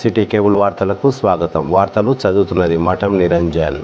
City cable వార్తలకు స్వాగతం. వార్తలు చదువుతున్నది మఠం నిరంజన్.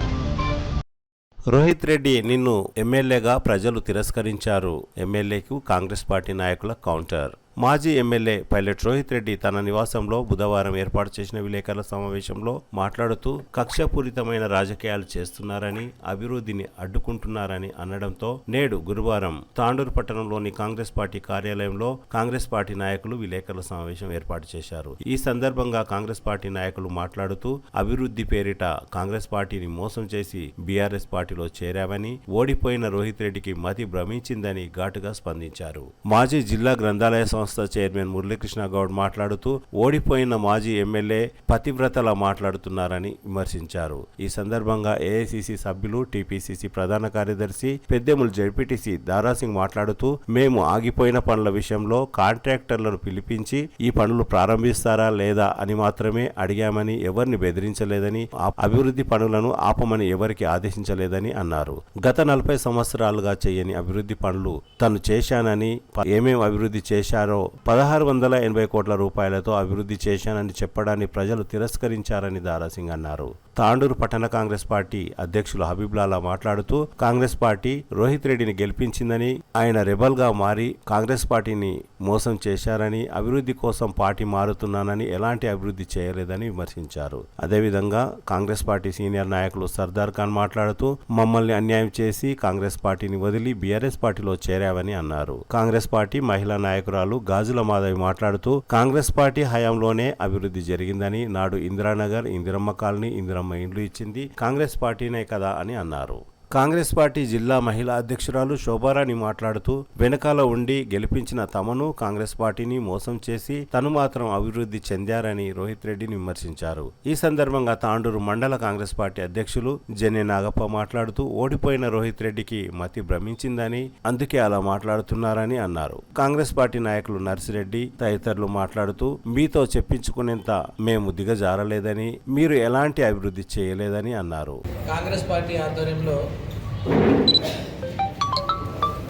రోహిత్ రెడ్డి నిన్ను ఎమ్మెల్యేగా ప్రజలు తిరస్కరించారు. ఎమ్మెల్యేకు కాంగ్రెస్ పార్టీ నాయకుల కౌంటర్. మాజీ ఎమ్మెల్యే పైలట్ రోహిత్ రెడ్డి తన నివాసంలో బుధవారం ఏర్పాటు చేసిన విలేకరుల సమావేశంలో మాట్లాడుతూ కక్షపూరితమైన రాజకీయాలు చేస్తున్నారని, అభివృద్ధిని అడ్డుకుంటున్నారని అనడంతో నేడు గురువారం తాండూరు పట్టణంలోని కాంగ్రెస్ పార్టీ కార్యాలయంలో కాంగ్రెస్ పార్టీ నాయకులు విలేకరుల సమావేశం ఏర్పాటు చేశారు. ఈ సందర్భంగా కాంగ్రెస్ పార్టీ నాయకులు మాట్లాడుతూ అభివృద్ధి పేరిట కాంగ్రెస్ పార్టీని మోసం చేసి బీఆర్ఎస్ పార్టీలో చేరావని, ఓడిపోయిన రోహిత్ రెడ్డికి మతి భ్రమించిందని ఘాటుగా స్పందించారు. మాజీ జిల్లా గ్రంథాలయ సంస్థ చైర్మన్ మురళీకృష్ణ గౌడ్ మాట్లాడుతూ ఓడిపోయిన మాజీ ఎమ్మెల్యే పతివ్రతలా మాట్లాడుతున్నారని విమర్శించారు. ఈ సందర్భంగా ఏఐసిసి సభ్యులు, టీపీసీసీ ప్రధాన కార్యదర్శి పెద్దెముల్ జడ్పీటీసీ దారాసింగ్ మాట్లాడుతూ మేము ఆగిపోయిన పనుల విషయంలో కాంట్రాక్టర్లను పిలిపించి ఈ పనులు ప్రారంభిస్తారా లేదా అని మాత్రమే అడిగామని, ఎవరిని బెదిరించలేదని, అభివృద్ధి పనులను ఆపమని ఎవరికి ఆదేశించలేదని అన్నారు. గత 40 సంవత్సరాలుగా చేయని అభివృద్ధి పనులు తను చేశానని, ఏమేం అభివృద్ధి చేశారో 1680 కోట్ల రూపాయలతో అభివృద్ధి చేశానని చెప్పడాన్ని ప్రజలు తిరస్కరించారని దారాసింగ్ అన్నారు. తాండూరు పట్టణ కాంగ్రెస్ పార్టీ అధ్యక్షులు హబీబ్లాలా మాట్లాడుతూ కాంగ్రెస్ పార్టీ రోహిత్ రెడ్డిని గెలిపించిందని, ఆయన రెబల్ గా మారి కాంగ్రెస్ పార్టీని మోసం చేశారని, అభివృద్ధి కోసం పార్టీ మారుతున్నానని ఎలాంటి అభివృద్ధి చేయలేదని విమర్శించారు. అదేవిధంగా కాంగ్రెస్ పార్టీ సీనియర్ నాయకులు సర్దార్ ఖాన్ మాట్లాడుతూ మమ్మల్ని అన్యాయం చేసి కాంగ్రెస్ పార్టీని వదిలి బీఆర్ఎస్ పార్టీలో చేరావని అన్నారు. కాంగ్రెస్ పార్టీ మహిళా నాయకురాలు గాజుల మాధవి మాట్లాడుతూ కాంగ్రెస్ పార్టీ హయాంలోనే అభివృద్ధి జరిగిందని, నాడు ఇందిరానగర్, ఇందిరమ్మ కాలనీ, ఇందిరమ్మ ఇండ్లు ఇచ్చింది కాంగ్రెస్ పార్టీనే కదా అని అన్నారు. కాంగ్రెస్ పార్టీ జిల్లా మహిళా అధ్యక్షురాలు శోభారాణి మాట్లాడుతూ వెనకాల ఉండి గెలిపించిన తమను, కాంగ్రెస్ పార్టీని మోసం చేసి తను మాత్రం అభివృద్ధి చెందారని రోహిత్ రెడ్డిని విమర్శించారు. ఈ సందర్భంగా తాండూరు మండల కాంగ్రెస్ పార్టీ అధ్యక్షులు జెన్నె నాగప్ప మాట్లాడుతూ ఓడిపోయిన రోహిత్ రెడ్డికి మతి భ్రమించిందని, అందుకే అలా మాట్లాడుతున్నారని అన్నారు. కాంగ్రెస్ పార్టీ నాయకులు నర్సిరెడ్డి తదితరులు మాట్లాడుతూ మీతో చెప్పించుకునేంత మేము దిగజారలేదని, మీరు ఎలాంటి అభివృద్ధి చేయలేదని అన్నారు. కాంగ్రెస్ పార్టీ ఆధ్వర్యంలో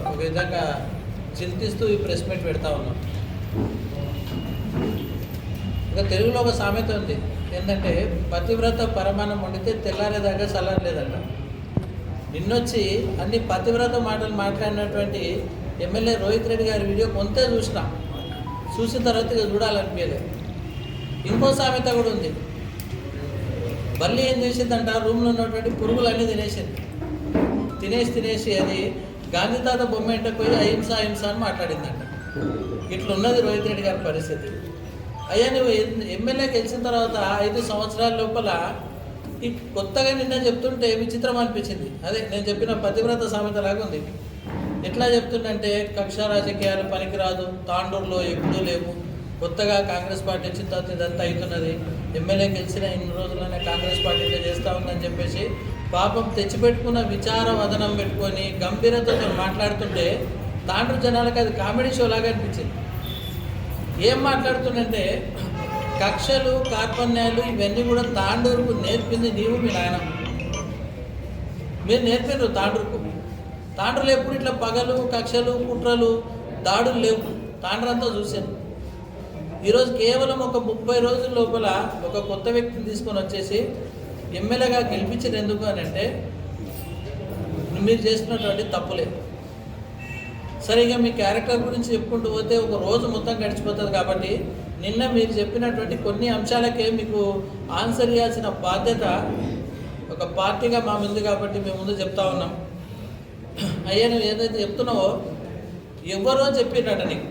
ఒక విధంగా చింతిస్తూ ఈ ప్రెస్ మీట్ పెడతా ఉన్నాం. ఇంకా తెలుగులో ఒక సామెత ఉంది, ఏంటంటే పతివ్రత పరమాన్నం వండితే తెల్లారేదాకా చల్లారలేదంట. నిన్నొచ్చి అన్ని పతివ్రత మాటలు మాట్లాడినటువంటి ఎమ్మెల్యే రోహిత్ రెడ్డి గారి వీడియో కొంతే చూసిన తర్వాత ఇక చూడాలనిపించలేదు. ఇంకో సామెత కూడా ఉంది, బల్లి ఏం చేసిందంట, రూమ్లో ఉన్నటువంటి పురుగులన్నీ తినేసి అది గాంధీ తాత బొమ్మ ఇంటకు పోయి అహింస అని మాట్లాడిందంట. ఇట్లున్నది రోహిత్ రెడ్డి గారి పరిస్థితి. అయ్యా నువ్వు ఎమ్మెల్యే గెలిచిన తర్వాత 5 సంవత్సరాల లోపల ఈ కొత్తగా నిన్న చెప్తుంటే విచిత్రం అనిపించింది. అదే నేను చెప్పిన పతివ్రత సామెత లాగా ఉంది. ఎట్లా చెప్తుందంటే కక్ష రాజకీయాలు పనికిరాదు, తాండూరులో ఎప్పుడూ లేవు, కొత్తగా కాంగ్రెస్ పార్టీ వచ్చిన తర్వాత ఇదంతా అవుతున్నది, ఎమ్మెల్యే గెలిచిన ఇన్ని రోజుల్లోనే కాంగ్రెస్ పార్టీలో చేస్తూ ఉందని చెప్పేసి పాపం తెచ్చిపెట్టుకున్న విచార వదనం పెట్టుకొని గంభీరతతో మాట్లాడుతుంటే తాండూరు జనాలకు అది కామెడీ షో లాగా అనిపించింది. ఏం మాట్లాడుతుందంటే కక్షలు, కార్పణ్యాలు ఇవన్నీ కూడా తాండూరుకు నేర్పింది నీవు, మీ నాయన. మీరు నేర్పినారు తాండూరుకు. తాండూరులో ఎప్పుడు ఇట్లా పగలు, కక్షలు, కుట్రలు, దాడులు లేవు. తాండూరంతా చూశాను. ఈరోజు కేవలం ఒక 30 రోజుల లోపల ఒక కొత్త వ్యక్తిని తీసుకొని వచ్చేసి ఎమ్మెల్యేగా గెలిపించారు. ఎందుకు అని అంటే మీరు చేస్తున్నటువంటి తప్పులే. సరిగా మీ క్యారెక్టర్ గురించి చెప్పుకుంటూ పోతే ఒక రోజు మొత్తం గడిచిపోతుంది. కాబట్టి నిన్న మీరు చెప్పినటువంటి కొన్ని అంశాలకే మీకు ఆన్సర్ ఇవ్వాల్సిన బాధ్యత ఒక పార్టీగా మా ముందు కాబట్టి మేము ముందు చెప్తా ఉన్నాం. అయ్యా నువ్వు ఏదైతే చెప్తున్నావో ఎవరో చెప్పినట్ట, నీకు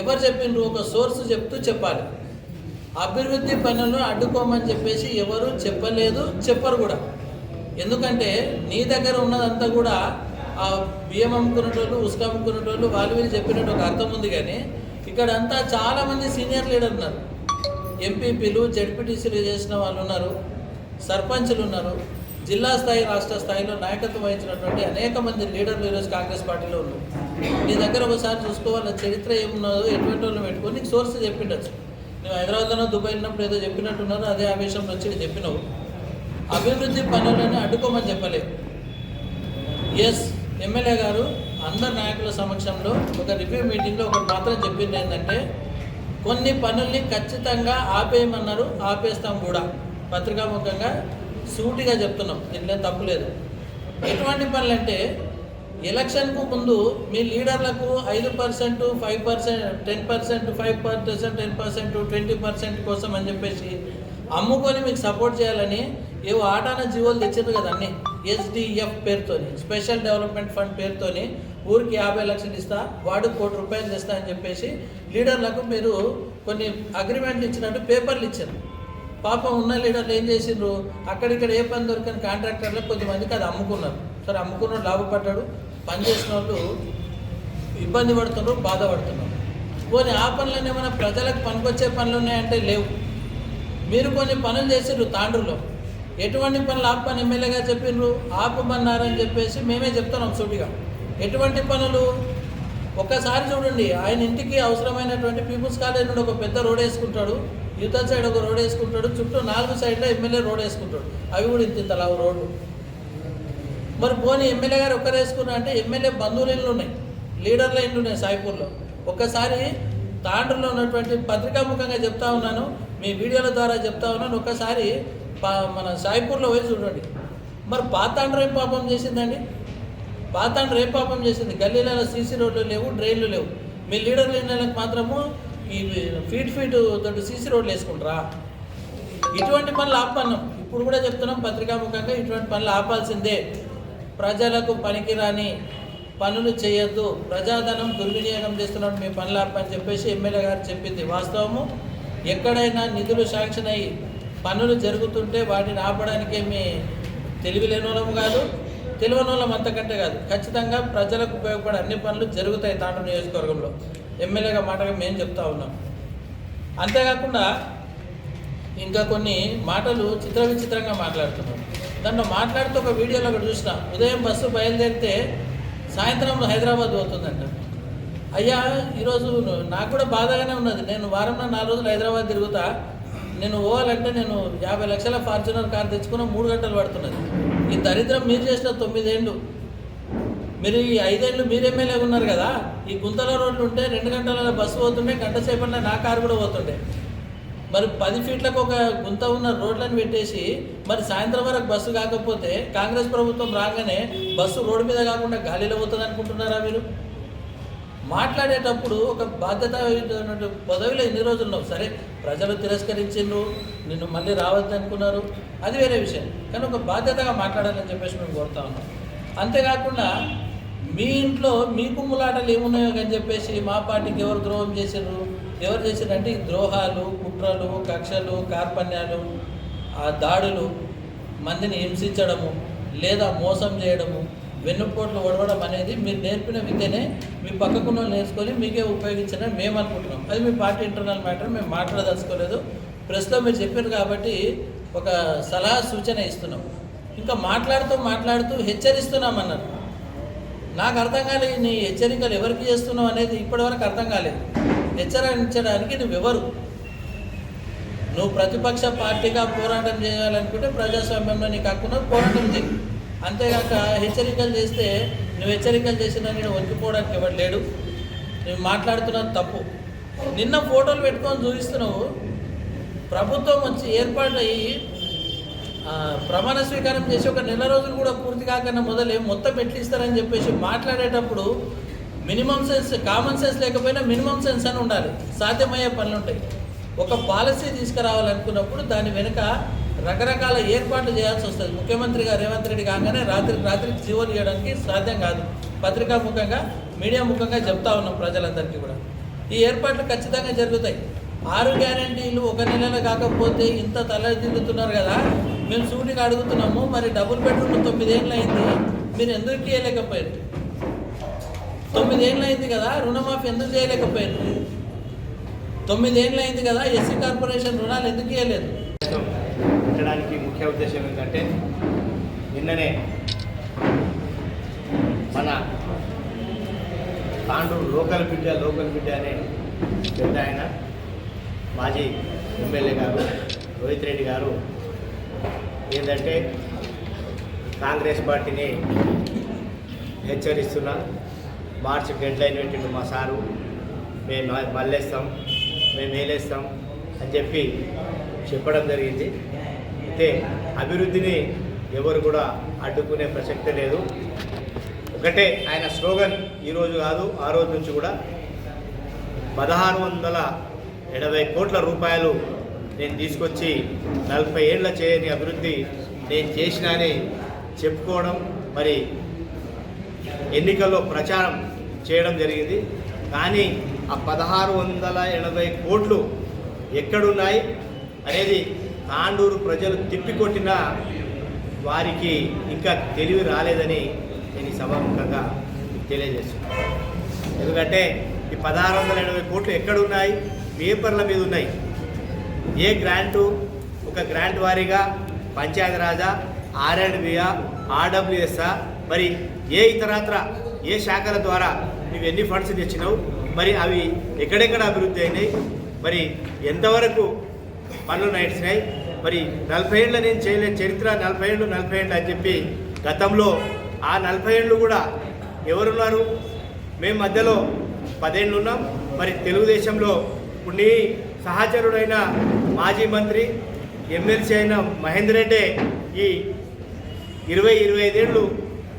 ఎవరు చెప్పిండ్రు, ఒక సోర్స్ చెప్తూ చెప్పాలి. అభివృద్ధి పనులను అడ్డుకోమని చెప్పేసి ఎవరు చెప్పలేదు, చెప్పరు కూడా. ఎందుకంటే నీ దగ్గర ఉన్నదంతా కూడా ఆ బియ్యం అమ్ముకునేటోళ్ళు, ఉసుక అమ్ముకునేటోళ్ళు, వాళ్ళు వీళ్ళు చెప్పినట్టు ఒక అర్థం ఉంది. కానీ ఇక్కడంతా చాలామంది సీనియర్ లీడర్ ఉన్నారు, ఎంపీపీలు, జడ్పీటీసీలు చేసిన వాళ్ళు ఉన్నారు, సర్పంచులు ఉన్నారు, జిల్లా స్థాయి, రాష్ట్ర స్థాయిలో నాయకత్వం వహించినటువంటి అనేక మంది లీడర్లు ఈరోజు కాంగ్రెస్ పార్టీలో ఉన్నారు. నీ దగ్గర ఒకసారి చూసుకోవాలి, చరిత్ర ఏమున్నదో, ఎటువంటి వాళ్ళు పెట్టుకొని నీకు సోర్స్ చెప్పిండొచ్చు. నువ్వు హైదరాబాద్లో, దుబాయ్ ఉన్నప్పుడు ఏదో చెప్పినట్టున్నారో అదే ఆవేశంలో వచ్చి చెప్పినావు. అభివృద్ధి పనులను అడ్డుకోమని చెప్పలేదు. ఎస్, ఎమ్మెల్యే గారు అందరు నాయకుల సమక్షంలో ఒక రివ్యూ మీటింగ్లో ఒకటి మాత్రం చెప్పింది, ఏంటంటే కొన్ని పనుల్ని ఖచ్చితంగా ఆపేయమన్నారు, ఆపేస్తాం కూడా. పత్రికాముఖంగా సూటిగా చెప్తున్నాం, దీంట్లో తప్పు లేదు. ఎటువంటి పనులు అంటే ఎలక్షన్కు ముందు మీ లీడర్లకు 5%, 5%, 10%, 5%, 10%, 20% కోసం అని చెప్పేసి అమ్ముకొని మీకు సపోర్ట్ చేయాలని ఏవో ఆటాన జీవోలు తెచ్చారు కదా అన్నీ. SDF పేరుతోని, స్పెషల్ డెవలప్మెంట్ ఫండ్ పేరుతోని ఊరికి 50 లక్షలు ఇస్తా, వాడు ₹1 కోటి తెస్తా అని చెప్పేసి లీడర్లకు మీరు కొన్ని అగ్రిమెంట్లు ఇచ్చినట్టు పేపర్లు ఇచ్చారు. పాపం ఉన్న లీడర్లు ఏం చేసిండ్రు, అక్కడిక్కడ ఏ పని దొరికిన కాంట్రాక్టర్లకు కొద్దిమందికి అది అమ్ముకున్నారు. సరే, అమ్ముకున్న లాభపడ్డాడు, పని చేసిన వాళ్ళు ఇబ్బంది పడుతున్నారు, బాధపడుతున్నారు. పోనీ ఆ పనులను ఏమైనా ప్రజలకు పనికొచ్చే పనులు ఉన్నాయంటే లేవు. మీరు కొన్ని పనులు చేసిండ్రు తాండ్రులో. ఎటువంటి పనులు ఆపని ఎమ్మెల్యేగా చెప్పిండ్రు, ఆపమన్నారని చెప్పేసి మేమే చెప్తున్నాం సూటిగా. ఎటువంటి పనులు ఒక్కసారి చూడండి. ఆయన ఇంటికి అవసరమైనటువంటి పీపుల్స్ కాలేజ్ నుండి ఒక పెద్ద రోడ్ వేసుకుంటాడు, యువత సైడ్ ఒక రోడ్ వేసుకుంటాడు, చుట్టూ 4 సైడ్లో ఎమ్మెల్యే రోడ్ వేసుకుంటాడు. అవి కూడా ఇంత లావు రోడ్డు. మరి పోనీ ఎమ్మెల్యే గారు ఒక్కరు వేసుకున్నా అంటే ఎమ్మెల్యే బంధువుల ఇళ్ళు ఉన్నాయి, లీడర్ల ఇళ్ళు ఉన్నాయి సాయిపూర్లో. ఒక్కసారి తాండ్రులో ఉన్నటువంటి పత్రికాముఖంగా చెప్తా ఉన్నాను, మీ వీడియోల ద్వారా చెప్తా ఉన్నాను, ఒక్కసారి మన సాయిపూర్లో పోయి చూడండి. మరి పాతాండ్ర ఏం పాపం చేసిందండి? పాతాండ్ర ఏం పాపం చేసింది? గల్లీలలో సీసీ రోడ్లు లేవు, డ్రైన్లు లేవు. మీ లీడర్ల ఇళ్ళకి మాత్రము ఈ ఫీట్ తోటి సీసీ రోడ్లు వేసుకుంటారా? ఇటువంటి పనులు ఆపన్నాం. ఇప్పుడు కూడా చెప్తున్నాం పత్రికాముఖంగా, ఇటువంటి పనులు ఆపాల్సిందే. ప్రజలకు పనికిరాని పనులు చేయొద్దు, ప్రజాధనం దుర్వినియోగం చేస్తున్నాడు, మీ పనులు ఆపని చెప్పేసి ఎమ్మెల్యే గారు చెప్పింది వాస్తవము. ఎక్కడైనా నిధులు శాంక్షన్ అయ్యి పనులు జరుగుతుంటే వాటిని ఆపడానికే మీ తెలివి లేని వాళ్ళం కాదు, తెలియని వాళ్ళం అంతకంటే కాదు. ఖచ్చితంగా ప్రజలకు ఉపయోగపడే అన్ని పనులు జరుగుతాయి తాండ్రు నియోజకవర్గంలో. ఎమ్మెల్యేగా మాటగా మేము చెప్తా ఉన్నాం. అంతేకాకుండా ఇంకా కొన్ని మాటలు విచిత్రంగా మాట్లాడుతున్నాం. దాంట్లో మాట్లాడుతూ ఒక వీడియోలో ఒకటి చూసిన, ఉదయం బస్సు బయలుదేరితే సాయంత్రం హైదరాబాద్ పోతుందంట. అయ్యా, ఈరోజు నాకు కూడా బాధగానే ఉన్నది. నేను వారంలో 4 రోజులు హైదరాబాద్ తిరుగుతా. నేను పోవాలంటే నేను 50 లక్షల ఫార్చునర్ కార్ తెచ్చుకున్న 3 గంటలు పడుతున్నది. ఈ దరిద్రం మీరు చేసిన 9 ఏళ్ళు, మీరు ఈ 5 ఏళ్ళు మీరు ఎమ్మెల్యే ఉన్నారు కదా. ఈ గుంతల రోడ్లు ఉంటే 2 గంటల బస్సు పోతుండే, గంట సేపట్లో నా కారు కూడా పోతుండే. మరి 10 ఫీట్లకు ఒక గుంత ఉన్న రోడ్లను పెట్టేసి మరి సాయంత్రం వరకు బస్సు కాకపోతే కాంగ్రెస్ ప్రభుత్వం రాగానే బస్సు రోడ్డు మీద కాకుండా గాలిలో పోతుంది అనుకుంటున్నారా మీరు? మాట్లాడేటప్పుడు ఒక బాధ్యత పదవిలో ఎన్ని రోజులు ఉన్నావు. సరే, ప్రజలు తిరస్కరించిండ్రు, నిన్ను మళ్ళీ రావద్దు అనుకున్నారు, అది వేరే విషయం. కానీ ఒక బాధ్యతగా మాట్లాడాలని చెప్పేసి మేము కోరుతా ఉన్నాం. అంతేకాకుండా మీ ఇంట్లో మీ కుమ్ములాటలు ఏమున్నాయో అని చెప్పేసి మా పార్టీకి ఎవరు ద్రోహం చేసిండ్రు, ఎవరు చేసిండ్రంటే ఈ ద్రోహాలు, కుట్రలు, కక్షలు, కార్పణ్యాలు, ఆ దాడులు, మందిని హింసించడము లేదా మోసం చేయడము, వెన్నుపోట్లు ఒడవడం అనేది మీరు నేర్పిన విద్యనే మీ పక్కకున్న నేర్చుకొని మీకే ఉపయోగించాలని మేము అనుకుంటున్నాం. అది మీ పార్టీ ఇంటర్నల్ మ్యాటర్, మేము మాట్లాడదలుచుకోలేదు. ప్రస్తుతం మీరు చెప్పారు కాబట్టి ఒక సలహా సూచన ఇస్తున్నాం. ఇంకా మాట్లాడుతూ హెచ్చరిస్తున్నామన్నారు. నాకు అర్థం కాలేదు, నీ హెచ్చరికలు ఎవరికి చేస్తున్నావు అనేది ఇప్పటివరకు అర్థం కాలేదు. హెచ్చరించడానికి నువ్వెవరు? నువ్వు ప్రతిపక్ష పార్టీగా పోరాటం చేయాలనుకుంటే ప్రజాస్వామ్యంలో నీకు హక్కున పోరాటం చేయి. అంతేగాక హెచ్చరికలు చేస్తే నువ్వు హెచ్చరికలు చేసినా నేను వణికిపోవడానికి ఎవరు లేడు. నువ్వు మాట్లాడుతున్నది తప్పు. నిన్న ఫోటోలు పెట్టుకొని చూపిస్తున్నావు. ప్రభుత్వం వచ్చి ఏర్పాటు అయ్యి ప్రమాణ స్వీకారం చేసి ఒక నెల రోజులు కూడా పూర్తి కాకుండా మొదలే మొత్తం ఎట్లు ఇస్తారని చెప్పేసి మాట్లాడేటప్పుడు మినిమం సెన్స్, కామన్ సెన్స్ లేకపోయినా మినిమం సెన్స్ అని ఉండాలి. సాధ్యమయ్యే పనులు ఉంటాయి. ఒక పాలసీ తీసుకురావాలనుకున్నప్పుడు దాని వెనుక రకరకాల ఏర్పాట్లు చేయాల్సి వస్తుంది. ముఖ్యమంత్రిగా రేవంత్ రెడ్డి కాగానే రాత్రికి జీవోలు ఇవ్వడానికి సాధ్యం కాదు. పత్రికా ముఖంగా, మీడియా ముఖంగా చెప్తా ఉన్నాం ప్రజలందరికీ కూడా. ఈ ఏర్పాట్లు ఖచ్చితంగా జరుగుతాయి. 6 గ్యారెంటీలు ఒక నెలలో కాకపోతే ఇంత తలదిల్లుతున్నారు కదా. మేము సూటిగా అడుగుతున్నాము, మరి డబుల్ బెడ్రూమ్ 9 ఏళ్ళు అయింది, మీరు ఎందుకు చేయలేకపోయారు? 9 ఏళ్ళు అయింది కదా, రుణమాఫీ ఎందుకు చేయలేకపోయారు? 9 ఏళ్ళు అయింది కదా, ఎస్సీ కార్పొరేషన్ రుణాలు ఎందుకు ఇవ్వలేదు? పెట్టడానికి ముఖ్య ఉద్దేశం ఏంటంటే, నిన్ననే మన తాండూరు లోకల్ బిడ్డ అనే పెద్ద ఆయన మాజీ ఎమ్మెల్యే గారు రోహిత్ రెడ్డి గారు ఏంటంటే కాంగ్రెస్ పార్టీని హెచ్చరిస్తున్నా, మార్చి డెడ్ లైన్ పెట్టిండు మా సారు, మేము మళ్ళేస్తాం, మేము వేలేస్తాం అని చెప్పి చెప్పడం జరిగింది. అయితే అభివృద్ధిని ఎవరు కూడా అడ్డుకునే ప్రసక్తే లేదు. ఒకటే ఆయన స్లోగన్ ఈరోజు కాదు, ఆ రోజు నుంచి కూడా 1670 కోట్ల రూపాయలు నేను తీసుకొచ్చి 40 ఏళ్ళ చేయని అభివృద్ధి నేను చేసినాని చెప్పుకోవడం, మరి ఎన్నికల్లో ప్రచారం చేయడం జరిగింది. కానీ ఆ 1680 కోట్లు ఎక్కడున్నాయి అనేది తాండూరు ప్రజలు తిప్పికొట్టిన వారికి ఇంకా తెలివి రాలేదని నేను ఈ సభాముఖంగా తెలియజేస్తున్నాను. ఎందుకంటే ఈ 1680 కోట్లు ఎక్కడున్నాయి? పేపర్ల మీద ఉన్నాయి. ఏ గ్రాంటు, ఒక గ్రాంట్ వారీగా పంచాయతీరాజా, R&Bయా, RWSా, మరి ఏ ఇతరత్ర ఏ శాఖల ద్వారా నువ్వు ఎన్ని ఫండ్స్ తెచ్చినావు, మరి అవి ఎక్కడెక్కడ అభివృద్ధి అయినాయి, మరి ఎంతవరకు పనులు నడిచినాయి, మరి 40 ఏళ్ళు నేను చేయలేదు, చరిత్ర 40 ఏళ్ళు అని చెప్పి గతంలో ఆ 40 ఏళ్ళు కూడా ఎవరున్నారు? మేము మధ్యలో 10 ఏళ్ళు ఉన్నాం. మరి తెలుగుదేశంలో ఇప్పుడు నీ సహచరుడైన మాజీ మంత్రి ఎమ్మెల్సీ అయిన మహేందర్ రెడ్డి ఈ 20-25 ఏళ్ళు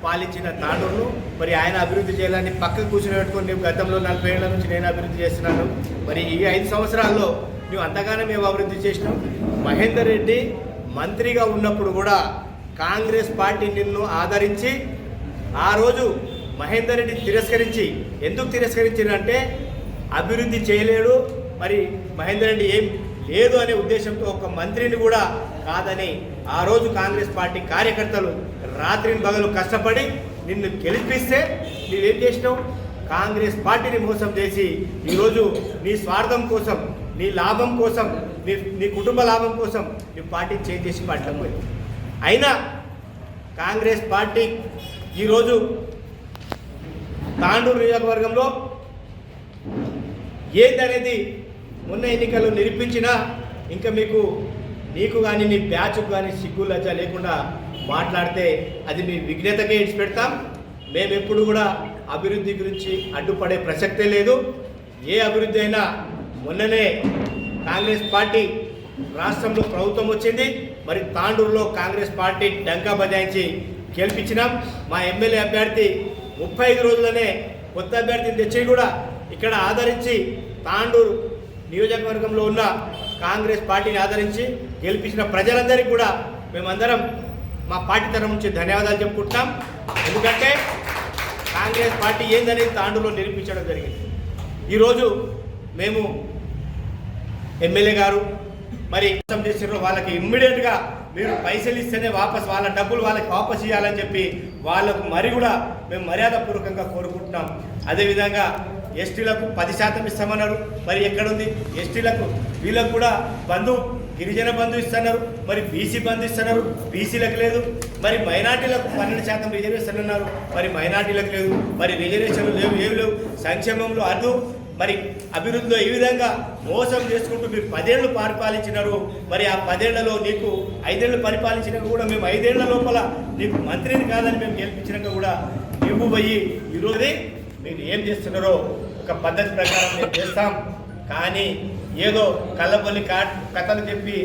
పాలించిన తాండూరును మరి ఆయన అభివృద్ధి చేయాలని పక్కకు కూర్చుని పెట్టుకొని నేను గతంలో 40 ఏళ్ల నుంచి నేను అభివృద్ధి చేస్తున్నాను. మరి ఈ 5 సంవత్సరాల్లో నువ్వు అంతగానే మేము అభివృద్ధి చేసినాం. మహేందర్ రెడ్డి మంత్రిగా ఉన్నప్పుడు కూడా కాంగ్రెస్ పార్టీ నిన్ను ఆదరించి ఆ రోజు మహేందర్ రెడ్డి తిరస్కరించి, ఎందుకు తిరస్కరించారంటే అభివృద్ధి చేయలేడు, మరి మహేందర్ రెడ్డి ఏం లేదు అనే ఉద్దేశంతో ఒక మంత్రిని కూడా కాదని ఆ రోజు కాంగ్రెస్ పార్టీ కార్యకర్తలు రాత్రిని పగలు కష్టపడి నిన్ను గెలిపిస్తే నువ్వేం చేసినావు? కాంగ్రెస్ పార్టీని మోసం చేసి ఈరోజు నీ స్వార్థం కోసం, నీ లాభం కోసం, నీ కుటుంబ లాభం కోసం నీ పార్టీ చేంజ్ చేసి పార్టీలకు పోయింది. అయినా కాంగ్రెస్ పార్టీ ఈరోజు తాండూరు నియోజకవర్గంలో ఏందనేది మొన్న ఎన్నికల్లో నిరూపించినా ఇంకా నీకు కానీ నీ బ్యాచ్కు కానీ సిగ్గు లజ్జ లేకుండా మాట్లాడితే అది మీ విఘ్నతకే ఇడిచిపెడతాం. మేము ఎప్పుడు కూడా అభివృద్ధి గురించి అడ్డుపడే ప్రసక్తే లేదు. ఏ అభివృద్ధి అయినా మొన్ననే కాంగ్రెస్ పార్టీ రాష్ట్రంలో ప్రభుత్వం వచ్చింది, మరి తాండూరులో కాంగ్రెస్ పార్టీ డంకా బజాయించి గెలిపించినాం. మా ఎమ్మెల్యే అభ్యర్థి 35 రోజులనే కొత్త అభ్యర్థిని తెచ్చి కూడా ఇక్కడ ఆదరించి తాండూరు నియోజకవర్గంలో ఉన్న కాంగ్రెస్ పార్టీని ఆదరించి గెలిపించిన ప్రజలందరికీ కూడా మేమందరం మా పార్టీ తరఫు నుంచి ధన్యవాదాలు చెప్పుకుంటున్నాం. ఎందుకంటే కాంగ్రెస్ పార్టీ ఏందనేది తాండూరులో నిరూపించడం జరిగింది. ఈరోజు మేము ఎమ్మెల్యే గారు మరి మోసం చేసినారో వాళ్ళకి ఇమ్మీడియట్గా మీరు పైసలు ఇస్తేనే వాళ్ళ డబ్బులు వాళ్ళకి వాపస్ ఇవ్వాలని చెప్పి వాళ్ళకు మరి కూడా మేము మర్యాదపూర్వకంగా కోరుకుంటున్నాం. అదేవిధంగా ఎస్టీలకు 10% ఇస్తామన్నారు, మరి ఎక్కడుంది? ఎస్టీలకు వీళ్ళకు కూడా గిరిజన బంధు ఇస్తున్నారు, మరి బీసీ బంధు ఇస్తున్నారు, బీసీలకు లేదు. మరి మైనార్టీలకు 12% రిజర్వేషన్ అన్నారు, మరి మైనార్టీలకు లేదు. మరి రిజర్వేషన్లు ఏవి లేవు. సంక్షేమంలో అదు, మరి అభివృద్ధిలో ఈ విధంగా మోసం చేసుకుంటూ మీరు 10 ఏళ్ళు పరిపాలించినారు. మరి ఆ 10 ఏళ్లలో నీకు 5 ఏళ్ళు పరిపాలించినాక కూడా మేము 5 ఏళ్ల లోపల నీకు మంత్రిని కాదని మేము గెలిపించినాక కూడా నువ్వు పోయి ఈరోజు మీరు ఏం చేస్తున్నారో ఒక పద్ధతి ప్రకారం మేము చేస్తాం. కానీ ఏదో కళ్ళబొల్లి కథలు చెప్పి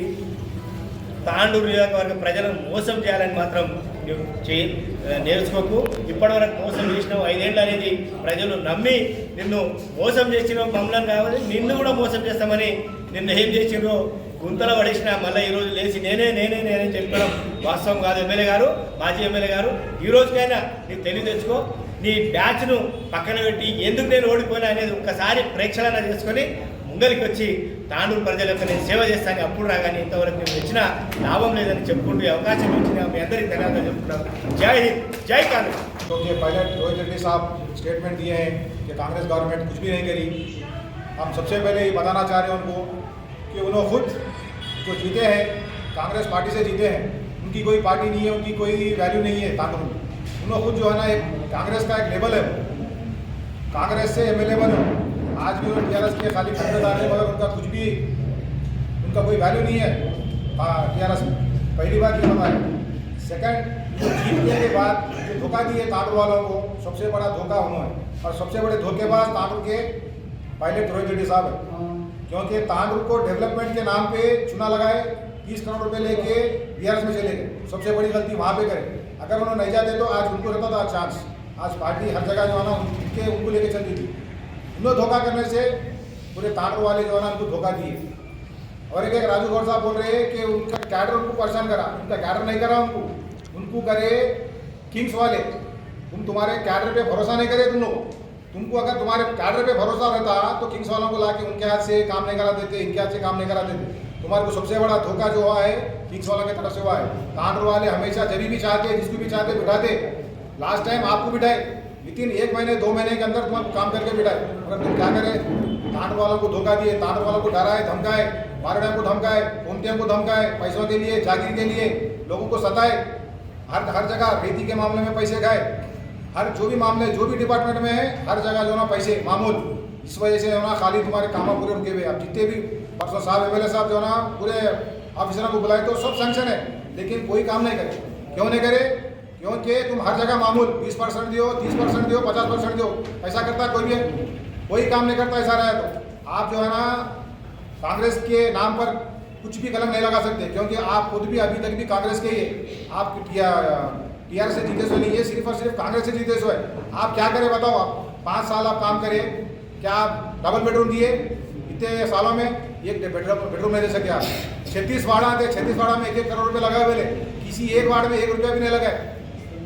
తాండూరు నియోజకవర్గ ప్రజలను మోసం చేయాలని మాత్రం నువ్వు నేర్చుకోకు. ఇప్పటివరకు మోసం చేసినావు 5 ఏళ్ళు అనేది ప్రజలు నమ్మి నిన్ను మోసం చేసినావు. మమ్మల్ని కావాలి నిన్ను కూడా మోసం చేస్తామని నిన్ను ఏం చేసినో గుంతలో పడేసిన మళ్ళీ ఈరోజు లేచి నేనే చెప్పడం వాస్తవం కాదు. ఎమ్మెల్యే గారు, మాజీ ఎమ్మెల్యే గారు, ఈ రోజుకైనా నీకు తెలివి తెచ్చుకో. నీ బ్యాచ్ను పక్కన పెట్టి ఎందుకు నేను ఓడిపోయినా అనేది ఒక్కసారి ప్రేక్షణ చేసుకొని ముంగలికి వచ్చి తాండూరు ప్రజలకు నేను సేవ చేస్తాను. అప్పుడు రాగానే ఇంతవరకు నేను వచ్చిన లాభం లేదని చెప్పుకుంటూ అవకాశం ఇచ్చిన మీ అందరికీ ధన్యవాదాలు చెప్పుకుంటాను. జై హింద్, జై కాంగ్రెస్. तो ये पहले रोहित रेड्डी साहब स्टेटमेंट दिए हैं कि कांग्रेस गवर्नमेंट कुछ भी नहीं करी। हम सबसे पहले ये बताना चाह रहे हैं उनको कि उन्होंने खुद जो जीते हैं कांग्रेस पार्टी से जीते हैं, उनकी कोई पार्टी नहीं है, उनकी कोई वैल्यू नहीं है तांडूर में। उन्होंने खुद जो है ना एक कांग्रेस का एक लेवल है, कांग्रेस से एमएलए बनो। आज भी वो टीआरएस के खाली खरीदार है, मगर उनका कुछ भी उनका कोई वैल्यू नहीं है टीआरएस में। पहली बात ये बताए। सेकंड, जीतने के बाद जो धोखा दिए तांडूर वालों को, सबसे बड़ा धोखा उन्होंने, और सबसे बड़े धोखेबाज तांडूर के पायलट रोहित रेड्डी साहब है। क्योंकि तांडुर को डेवलपमेंट के नाम पे चुना लगाए, 30 करोड़ रुपए लेके बीआरएस में चले गए। सबसे बड़ी गलती वहाँ पे करे। अगर उन्होंने नहीं जाते तो आज उनको रहता था चांस। आज पार्टी हर जगह जो है ना उनको लेके चलती थी। उन्होंने धोखा करने से पूरे तांडुर वाले जो है ना उनको धोखा दिए। और एक राजू गौड़ साहब बोल रहे हैं कि उनका कैडर उनको परेशान करा। उनका कैडर नहीं करा, उनको करे किंग्स वाले। तुम्हारे कैडर पे भरोसा नहीं करे तुम लोग। तुमको अगर तुम्हारे कैडर पे भरोसा रहता तो किंग्स वालों को लाके उनके हाथ से काम नहीं करा देते, इनके हाथ से काम नहीं करा देते। तुम्हारे को सबसे बड़ा धोखा जो हुआ है किंग्स वालों की तरफ से हुआ है। तांडुर वाले हमेशा जब भी चाहते, जिसको भी चाहते बिठाते। लास्ट टाइम आपको बिठाए, विदिन 1 महीने 2 महीने के अंदर तुम्हारे काम करके बिठाए। मगर तुम क्या करे, तांडुर वालों को धोखा दिए, तांडुर वालों को डराए, धमकाए, मारड़िया को धमकाए, कोमटिया को धमकाए, पैसों के लिए, जागीर के लिए लोगों को सताए। हर जगह रेती के मामले में पैसे खाए। हर जो भी मामले, जो भी डिपार्टमेंट में है, हर जगह जो ना पैसे मामूल। इस वजह से जो ना खाली तुम्हारे काम पूरे रुके हुए। अब जितने भी परसों साहब एमएलए साहब जो ना पूरे ऑफिसरों को बुलाए तो सब सैंक्शन है, लेकिन कोई काम नहीं करे। क्यों नहीं करे? क्योंकि तुम हर जगह मामूल 20% दियो, 30% दियो, 50% दियो। ऐसा करता है कोई भी? कोई काम नहीं करता। ऐसा रहा तो आप जो है ना कांग्रेस के नाम पर कुछ भी कलम नहीं लगा सकते, क्योंकि आप खुद भी अभी तक भी कांग्रेस के ही है। आप टीआरएस से जीते सो नहीं है, सिर्फ और सिर्फ कांग्रेस से जीते सो है। आप क्या करें बताओ? आप 5 साल आप काम करें, क्या आप डबल बेडरूम दिए? इतने सालों में एक बेडरूम नहीं दे सके आप। 36 वार्ड थे, 36 वार्ड में 1-1 करोड़ रुपये लगाए हुए। किसी एक वार्ड में 1 रुपया भी नहीं लगाए।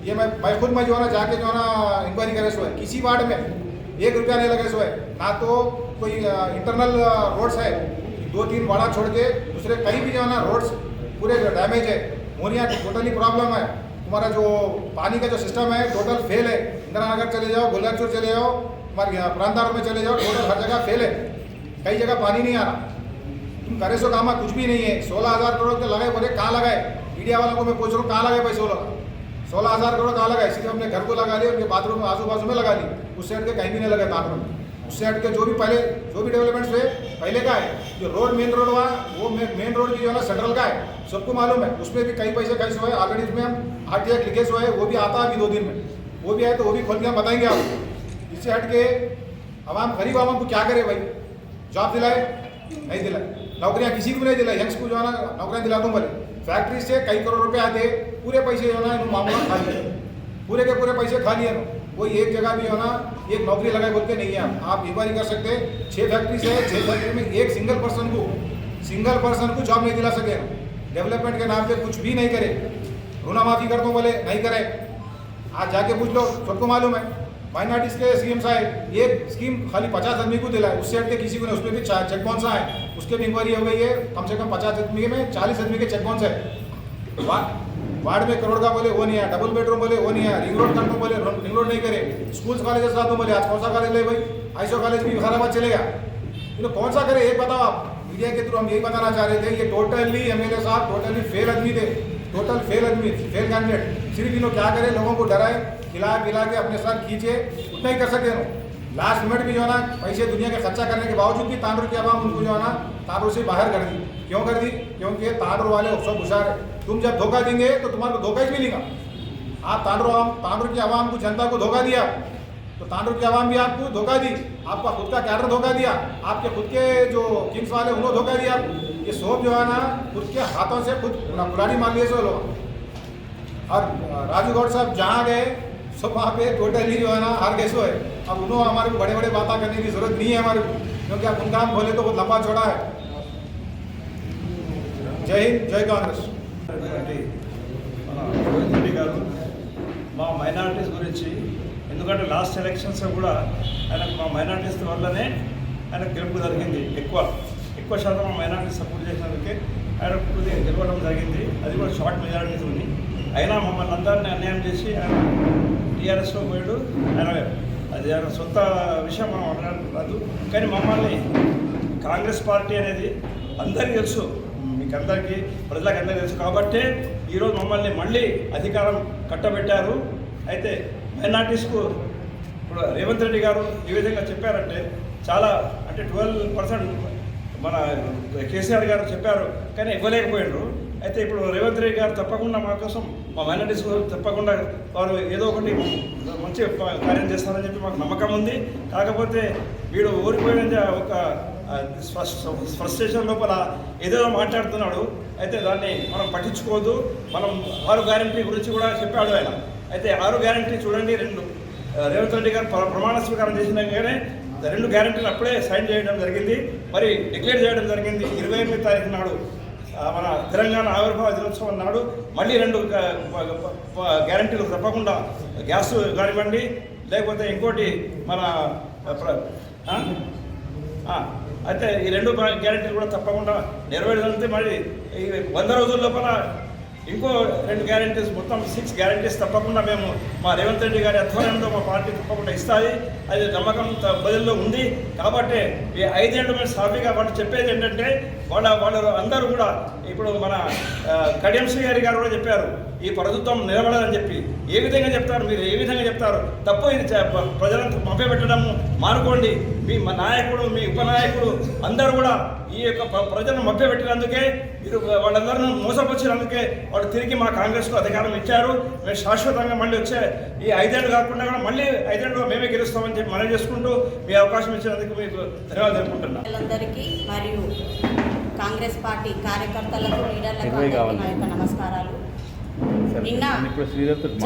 ये मैं खुद जो है ना जाके जो है ना इंक्वायरी करे सो है, किसी वार्ड में 1 रुपया नहीं लगे सो है। ना तो कोई इंटरनल रोड्स है, 2-3 वाड़ा छोड़ के दूसरे कहीं भी जो है ना रोड्स पूरे डैमेज है। मोरिया टोटली प्रॉब्लम है। तुम्हारा जो पानी का जो सिस्टम है टोटल फेल है। इंदिरा नगर चले जाओ, गुलरचूर चले जाओ, तुम्हारे प्रांतार में चले जाओ, टोटल हर जगह फेल है। कई जगह पानी नहीं आ रहा। तुम करे सो काम कुछ भी नहीं है। 16,000 करोड़ के लगाए, बोले कहाँ लगाए? मीडिया वालों को मैं पूछ रहा हूँ, कहाँ लगाए पैसे? वो लगा 16,000 करोड़ कहाँ लगाए? सिर्फ अपने घर को लगा लिए, उनके बाथरूम में आजू बाजू में लगा ली। उससे हट के कहीं भी नहीं लगा तांडुर में। उससे हट के जो भी डेवलपमेंट्स हुए पहले का है। जो रोड मेन रोड हुआ वो मेन रोड भी जो है ना सेंट्रल का है, सबको मालूम है। उसमें भी कई पैसे खर्च हुए। ऑलरेडी इसमें हम आरटीआई लिखेज हुए, वो भी आता है अभी 2 दिन में। वो भी आए तो वो भी खोल के हम बताएंगे आपको। इससे हट के गरीब आवाम को क्या करे भाई? जॉब दिलाए? नहीं दिलाए। नौकरियाँ किसी को भी नहीं दिलाई। यंग्स को जो है ना नौकरियाँ दिला दूँ बोले। फैक्ट्री से कई करोड़ रुपये आते, पूरे पैसे जो है ना मामला खा लिए, पूरे के पूरे पैसे खा लिए। कोई एक जगह भी हो ना एक नौकरी लगाए बोल के नहीं है। आप इंक्वायरी कर सकते हैं। 6 फैक्ट्री से 6 फैक्ट्री में एक सिंगल पर्सन को जॉब नहीं दिला सके। डेवलपमेंट के नाम पे कुछ भी नहीं करे। ऋण माफी कर दो बोले, नहीं करे। आज जाके पूछ लो, सबको मालूम है। माइनॉरिटीज के सीएम साहब एक स्कीम खाली 50 आदमी को दिला है, उससे हट के किसी को नहीं। उसमें भी चेक बाउंस है, उसके भी इंक्वायरी हो गई है। कम से कम 50 आदमी में 40 आदमी के चेक बाउंस है। वार्ड में करोड़ का बोले वो नहीं है, डबल बेडरूम बोले वो नहीं है, रिंग रोड कर दो बोले रिंग रोड नहीं करे, स्कूल्स कॉलेजेस ला दो बोले। आज कौन सा कॉलेज ले भाई? आईसो कॉलेज भी खराबाद चलेगा। तो कौन सा करे एक बताओ आप? मीडिया के थ्रू हम यही बताना चाह रहे थे। ये टोटली एमएलए साहब टोटली फेल आदमी थे, टोटल फेल आदमी, फेल कैंडिडेट। सिर्फ इन्हों क्या करे, लोगों को डराए, खिला पिला के अपने साथ खींचे, उतना ही कर सकते हैं। लास्ट मिनट भी जो है ना पैसे दुनिया के खर्चा करने के बावजूद भी तांडुर की आवाम उनको जो है ना तांडुर से बाहर कर दी। क्यों कर दी? क्योंकि तांडुर वाले सब होशियार है। तुम जब धोखा देंगे तो तुम्हारे को धोखा ही मिलेगा। आप तांडुर की आवाम को, जनता को धोखा दिया तो तांडुर की आवाम भी आपको धोखा दी। आपका खुद का कैडर धोखा दिया, आपके खुद के जो किंग्स वाले उन्होंने धोखा दिया। ये सब जो है ना खुद के हाथों से खुद पुरानी मान लिए सो लोग। और राजू गौड़ साहब जहाँ गए सब वहाँ पे टोटली जो है ना हार गए सो है। अब उन्होंने हमारे को बड़े बड़े बातें करने की जरूरत नहीं है हमारे को, क्योंकि आप उनका हम बोले तो बहुत लंबा चौड़ा है। जय हिंद, जय कांग्रेस। రెడ్డి గారు మా మైనారిటీస్ గురించి, ఎందుకంటే లాస్ట్ ఎలక్షన్స్లో కూడా ఆయనకు మా మైనారిటీస్ వల్లనే ఆయనకు గెలుపు జరిగింది. ఎక్కువ శాతం మా మైనారిటీస్ సపోర్ట్ చేసినందుకే ఆయన గెలవడం జరిగింది. అది కూడా షార్ట్ మెజారిటీస్ ఉంది. అయినా మమ్మల్ని అందరినీ అన్యాయం చేసి ఆయన టీఆర్ఎస్లో పోయాడు. అది ఆయన సొంత విషయం మనం అనరాదు. కానీ మమ్మల్ని కాంగ్రెస్ పార్టీ అనేది అందరికీ తెలుసు, మీకు అందరికీ ప్రజలకు అందరికీ తెలుసు. కాబట్టి ఈరోజు మమ్మల్ని మళ్ళీ అధికారం కట్టబెట్టారు. అయితే మైనార్టీస్కు ఇప్పుడు రేవంత్ రెడ్డి గారు ఈ విధంగా చెప్పారంటే చాలా, అంటే 12% మన కేసీఆర్ గారు చెప్పారు కానీ ఇవ్వలేకపోయారు. అయితే ఇప్పుడు రేవంత్ రెడ్డి గారు తప్పకుండా మా కోసం, మా మైనార్టీస్ తప్పకుండా వారు ఏదో ఒకటి మంచి కార్యం చేస్తారని చెప్పి మాకు నమ్మకం ఉంది. కాకపోతే వీడు ఓడిపోయిన ఒక ఫ్రస్ట్రేషన్ లోపల ఏదేదో మాట్లాడుతున్నాడు. అయితే దాన్ని మనం పట్టించుకోవద్దు. మనం 6 గ్యారంటీ గురించి కూడా చెప్పాడు ఆయన. అయితే 6 గ్యారంటీ చూడండి, రేవంత్ రెడ్డి గారు ప్రమాణ స్వీకారం చేసినాకనే 2 గ్యారంటీలు అప్పుడే సైన్ చేయడం జరిగింది, మరి డిక్లేర్ చేయడం జరిగింది. 28వ తారీఖు నాడు మన తెలంగాణ ఆవిర్భావ దినోత్సవం నాడు మళ్ళీ 2 గ్యారంటీలు తప్పకుండా గ్యాస్ కానివ్వండి, లేకపోతే ఇంకోటి మన అయితే ఈ 2 గ్యారెంటీలు కూడా తప్పకుండా నెరవేరుతుంది. మరి ఈ 100 రోజుల లోపల ఇంకో 2 గ్యారెంటీస్, మొత్తం 6 గ్యారెంటీస్ తప్పకుండా మేము మా రేవంత్ రెడ్డి గారి ఆధ్వర్యంలో మా పార్టీ తప్పకుండా ఇస్తుంది. అది నమ్మకం ప్రజల్లో ఉంది. కాబట్టి ఈ 5 ఏళ్ళు మేము సాఫీగా వాళ్ళు చెప్పేది ఏంటంటే వాళ్ళు అందరూ కూడా ఇప్పుడు మన కడియం శ్రీహరి గారు కూడా చెప్పారు, ఈ ప్రభుత్వం నిలబడదని చెప్పి. ఏ విధంగా చెప్తారు మీరు? ఏ విధంగా చెప్తారు? తప్పు ఇది. ప్రజలంతా మభ్యపెట్టడం మానుకోండి. మీ నాయకుడు, మీ ఉపనాయకుడు అందరూ కూడా ఈ యొక్క ప్రజలను మభ్యపెట్టినందుకే, మీరు వాళ్ళందరూ మోసపరిచినందుకే వాళ్ళు తిరిగి మా కాంగ్రెస్కు అధికారం ఇచ్చారు. మేము శాశ్వతంగా మళ్ళీ వచ్చే ఈ 5 ఏళ్ళు కాకుండా కూడా మళ్ళీ 5 ఏళ్ళు మేమే గెలుస్తామని చెప్పి మనం చేసుకుంటూ మీ అవకాశం ఇచ్చినందుకు మీకు ధన్యవాదాలు తెలుపుకుంటున్నాను. అందరికీ మరియు కాంగ్రెస్ పార్టీ కార్యకర్తలకు, లీడర్లకు నా యొక్క నమస్కారాలు. నిన్న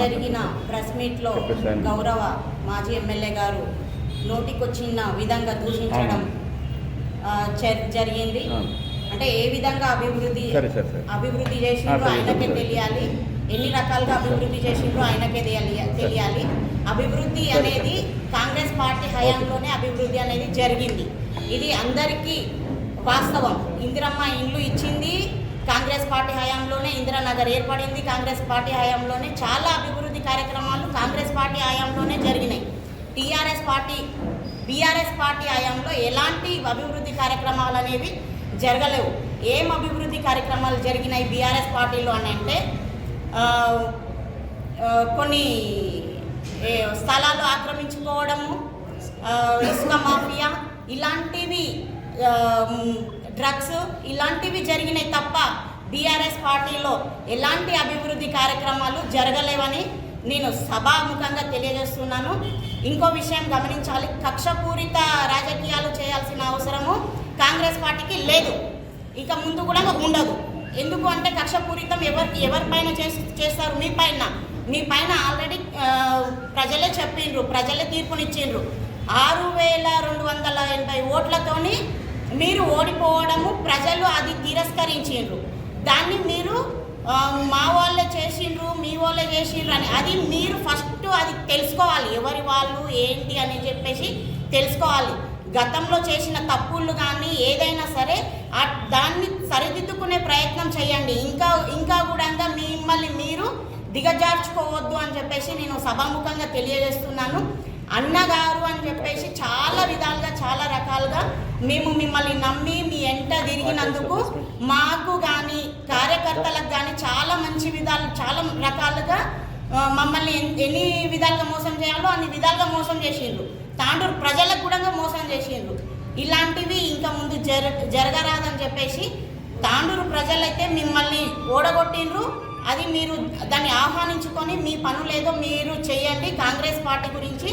జరిగిన ప్రెస్ మీట్లో గౌరవ మాజీ ఎమ్మెల్యే గారు నోటికొచ్చిన విధంగా దూషించడం జరిగింది. అంటే ఏ విధంగా అభివృద్ధి చేసిండ్రో ఆయనకే తెలియాలి, ఎన్ని రకాలుగా అభివృద్ధి చేసిండ్రో ఆయనకే తెలియాలి. అభివృద్ధి అనేది కాంగ్రెస్ పార్టీ హయాంలోనే అభివృద్ధి అనేది జరిగింది. ఇది అందరికీ వాస్తవం. ఇందిరమ్మ ఇండ్లు ఇచ్చింది కాంగ్రెస్ పార్టీ హయాంలోనే, ఇందిరానగర్ ఏర్పడింది కాంగ్రెస్ పార్టీ హయాంలోనే, చాలా అభివృద్ధి కార్యక్రమాలు కాంగ్రెస్ పార్టీ హయాంలోనే జరిగినాయి. బీఆర్ఎస్ పార్టీ హయాంలో ఎలాంటి అభివృద్ధి కార్యక్రమాలు అనేవి జరగలేవు. ఏం అభివృద్ధి కార్యక్రమాలు జరిగినాయి బీఆర్ఎస్ పార్టీలో అని అంటే, కొన్ని స్థలాలు ఆక్రమించుకోవడము, ఇసుక మాఫియా, ఇలాంటివి, డ్రగ్స్, ఇలాంటివి జరిగినాయి తప్ప బీఆర్ఎస్ పార్టీలో ఎలాంటి అభివృద్ధి కార్యక్రమాలు జరగలేవని నేను సభాముఖంగా తెలియజేస్తున్నాను. ఇంకో విషయం గమనించాలి, కక్షపూరిత రాజకీయాలు చేయాల్సిన అవసరము కాంగ్రెస్ పార్టీకి లేదు, ఇక ముందు కూడా ఉండదు. ఎందుకు అంటే కక్షపూరితం ఎవరిపైన చేస్తారు? మీ పైన ఆల్రెడీ ప్రజలే చెప్పిండ్రు, ప్రజలే తీర్పునిచ్చిండ్రు. 6280 ఓట్లతోని మీరు ఓడిపోవడము, ప్రజలు అది తిరస్కరించిండ్రు. దాన్ని మీరు మా వాళ్ళే చేసిండ్రు, మీ వాళ్ళే చేసిండ్రు అని, అది మీరు ఫస్ట్ అది తెలుసుకోవాలి, ఎవరి వాళ్ళు ఏంటి అని చెప్పేసి తెలుసుకోవాలి. గతంలో చేసిన తప్పులు కానీ ఏదైనా సరే దాన్ని సరిదిద్దుకునే ప్రయత్నం చేయండి. ఇంకా కూడా మిమ్మల్ని మీరు దిగజార్చుకోవద్దు అని చెప్పేసి నేను సభాముఖంగా తెలియజేస్తున్నాను. అన్నగారు అని చెప్పేసి చాలా విధాలుగా, చాలా రకాలుగా మేము మిమ్మల్ని నమ్మి మీ ఎంట తిరిగినందుకు మాకు కానీ కార్యకర్తలకు కానీ చాలా మంచి విధాలు, చాలా రకాలుగా మమ్మల్ని ఎన్ని విధాలుగా మోసం చేయాలో అన్ని విధాలుగా మోసం చేసిండ్రు. తాండూరు ప్రజలకు కూడా మోసం చేసిండ్రు. ఇలాంటివి ఇంకా ముందు జరగరాదని చెప్పేసి తాండూరు ప్రజలైతే మిమ్మల్ని ఓడగొట్టిండ్రు. అది మీరు దాన్ని ఆహ్వానించుకొని మీ పనులేదో మీరు చేయండి. కాంగ్రెస్ పార్టీ గురించి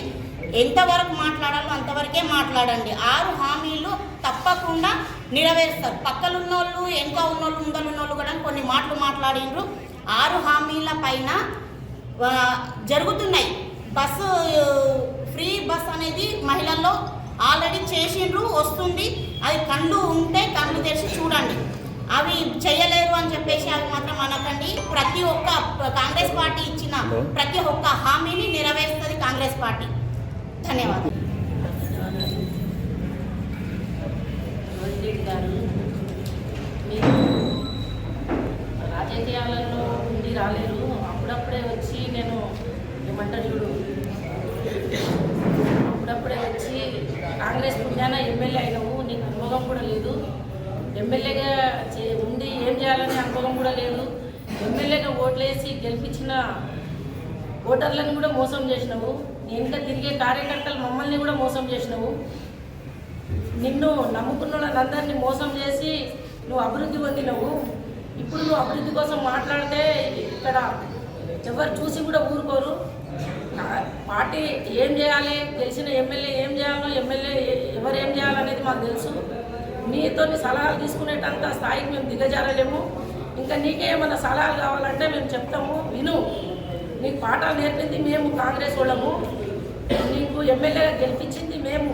ఎంతవరకు మాట్లాడాలో అంతవరకే మాట్లాడండి. 6 హామీలు తప్పకుండా నెరవేరుస్తారు. పక్కలున్నోళ్ళు, వెనక ఉన్నోళ్ళు, ముందలున్నోళ్ళు కూడా కొన్ని మాటలు మాట్లాడిండ్రు. 6 హామీల పైన జరుగుతున్నాయి. బస్సు ఫ్రీ బస్ అనేది మహిళల్లో ఆల్రెడీ చేసిండ్రు, వస్తుంది. అది కళ్ళు ఉంటే కళ్ళు తెరిచి చూడండి. అవి చేయలేరు అని చెప్పేసి అవి మాత్రం అనకండి. ప్రతి ఒక్క కాంగ్రెస్ పార్టీ ఇచ్చిన ప్రతి ఒక్క హామీని నెరవేరుస్తుంది కాంగ్రెస్ పార్టీ. ధన్యవాదాలు. గారు, మీరు రాజకీయాలలో ఉండి రాలేరు, అప్పుడప్పుడే వచ్చి నేను ఏమంటారు చూడు, అప్పుడప్పుడే వచ్చి కాంగ్రెస్ పుణ్యాన ఎమ్మెల్యే అయినావు, నీకు అనుభవం కూడా లేదు. ఎమ్మెల్యేగా ఉండి ఏం చేయాలనే అనుభవం కూడా లేదు. ఎమ్మెల్యేగా ఓట్లేసి గెలిపించిన ఓటర్లను కూడా మోసం చేసినావు. ఇంకా తిరిగే కార్యకర్తలు మమ్మల్ని కూడా మోసం చేసినావు. నిన్ను నమ్ముకున్న వాళ్ళందరినీ మోసం చేసి నువ్వు అభివృద్ధి పొందినవు. ఇప్పుడు నువ్వు అభివృద్ధి కోసం మాట్లాడితే ఇక్కడ ఎవరు చూసి కూడా ఊరుకోరు. పార్టీ ఏం చేయాలి, గెలిచిన ఎమ్మెల్యే ఏం చేయాలో, ఎమ్మెల్యే ఎవరు ఏం చేయాలనేది మాకు తెలుసు. నీతో సలహాలు తీసుకునేటంత స్థాయికి మేము దిగజారలేము. ఇంకా నీకేమన్నా సలహాలు కావాలంటే మేము చెప్తాము, విను. నీకు పాఠాలు నేర్పింది మేము, కాంగ్రెస్ వాళ్ళము. నీకు ఎమ్మెల్యేగా గెలిపించింది మేము.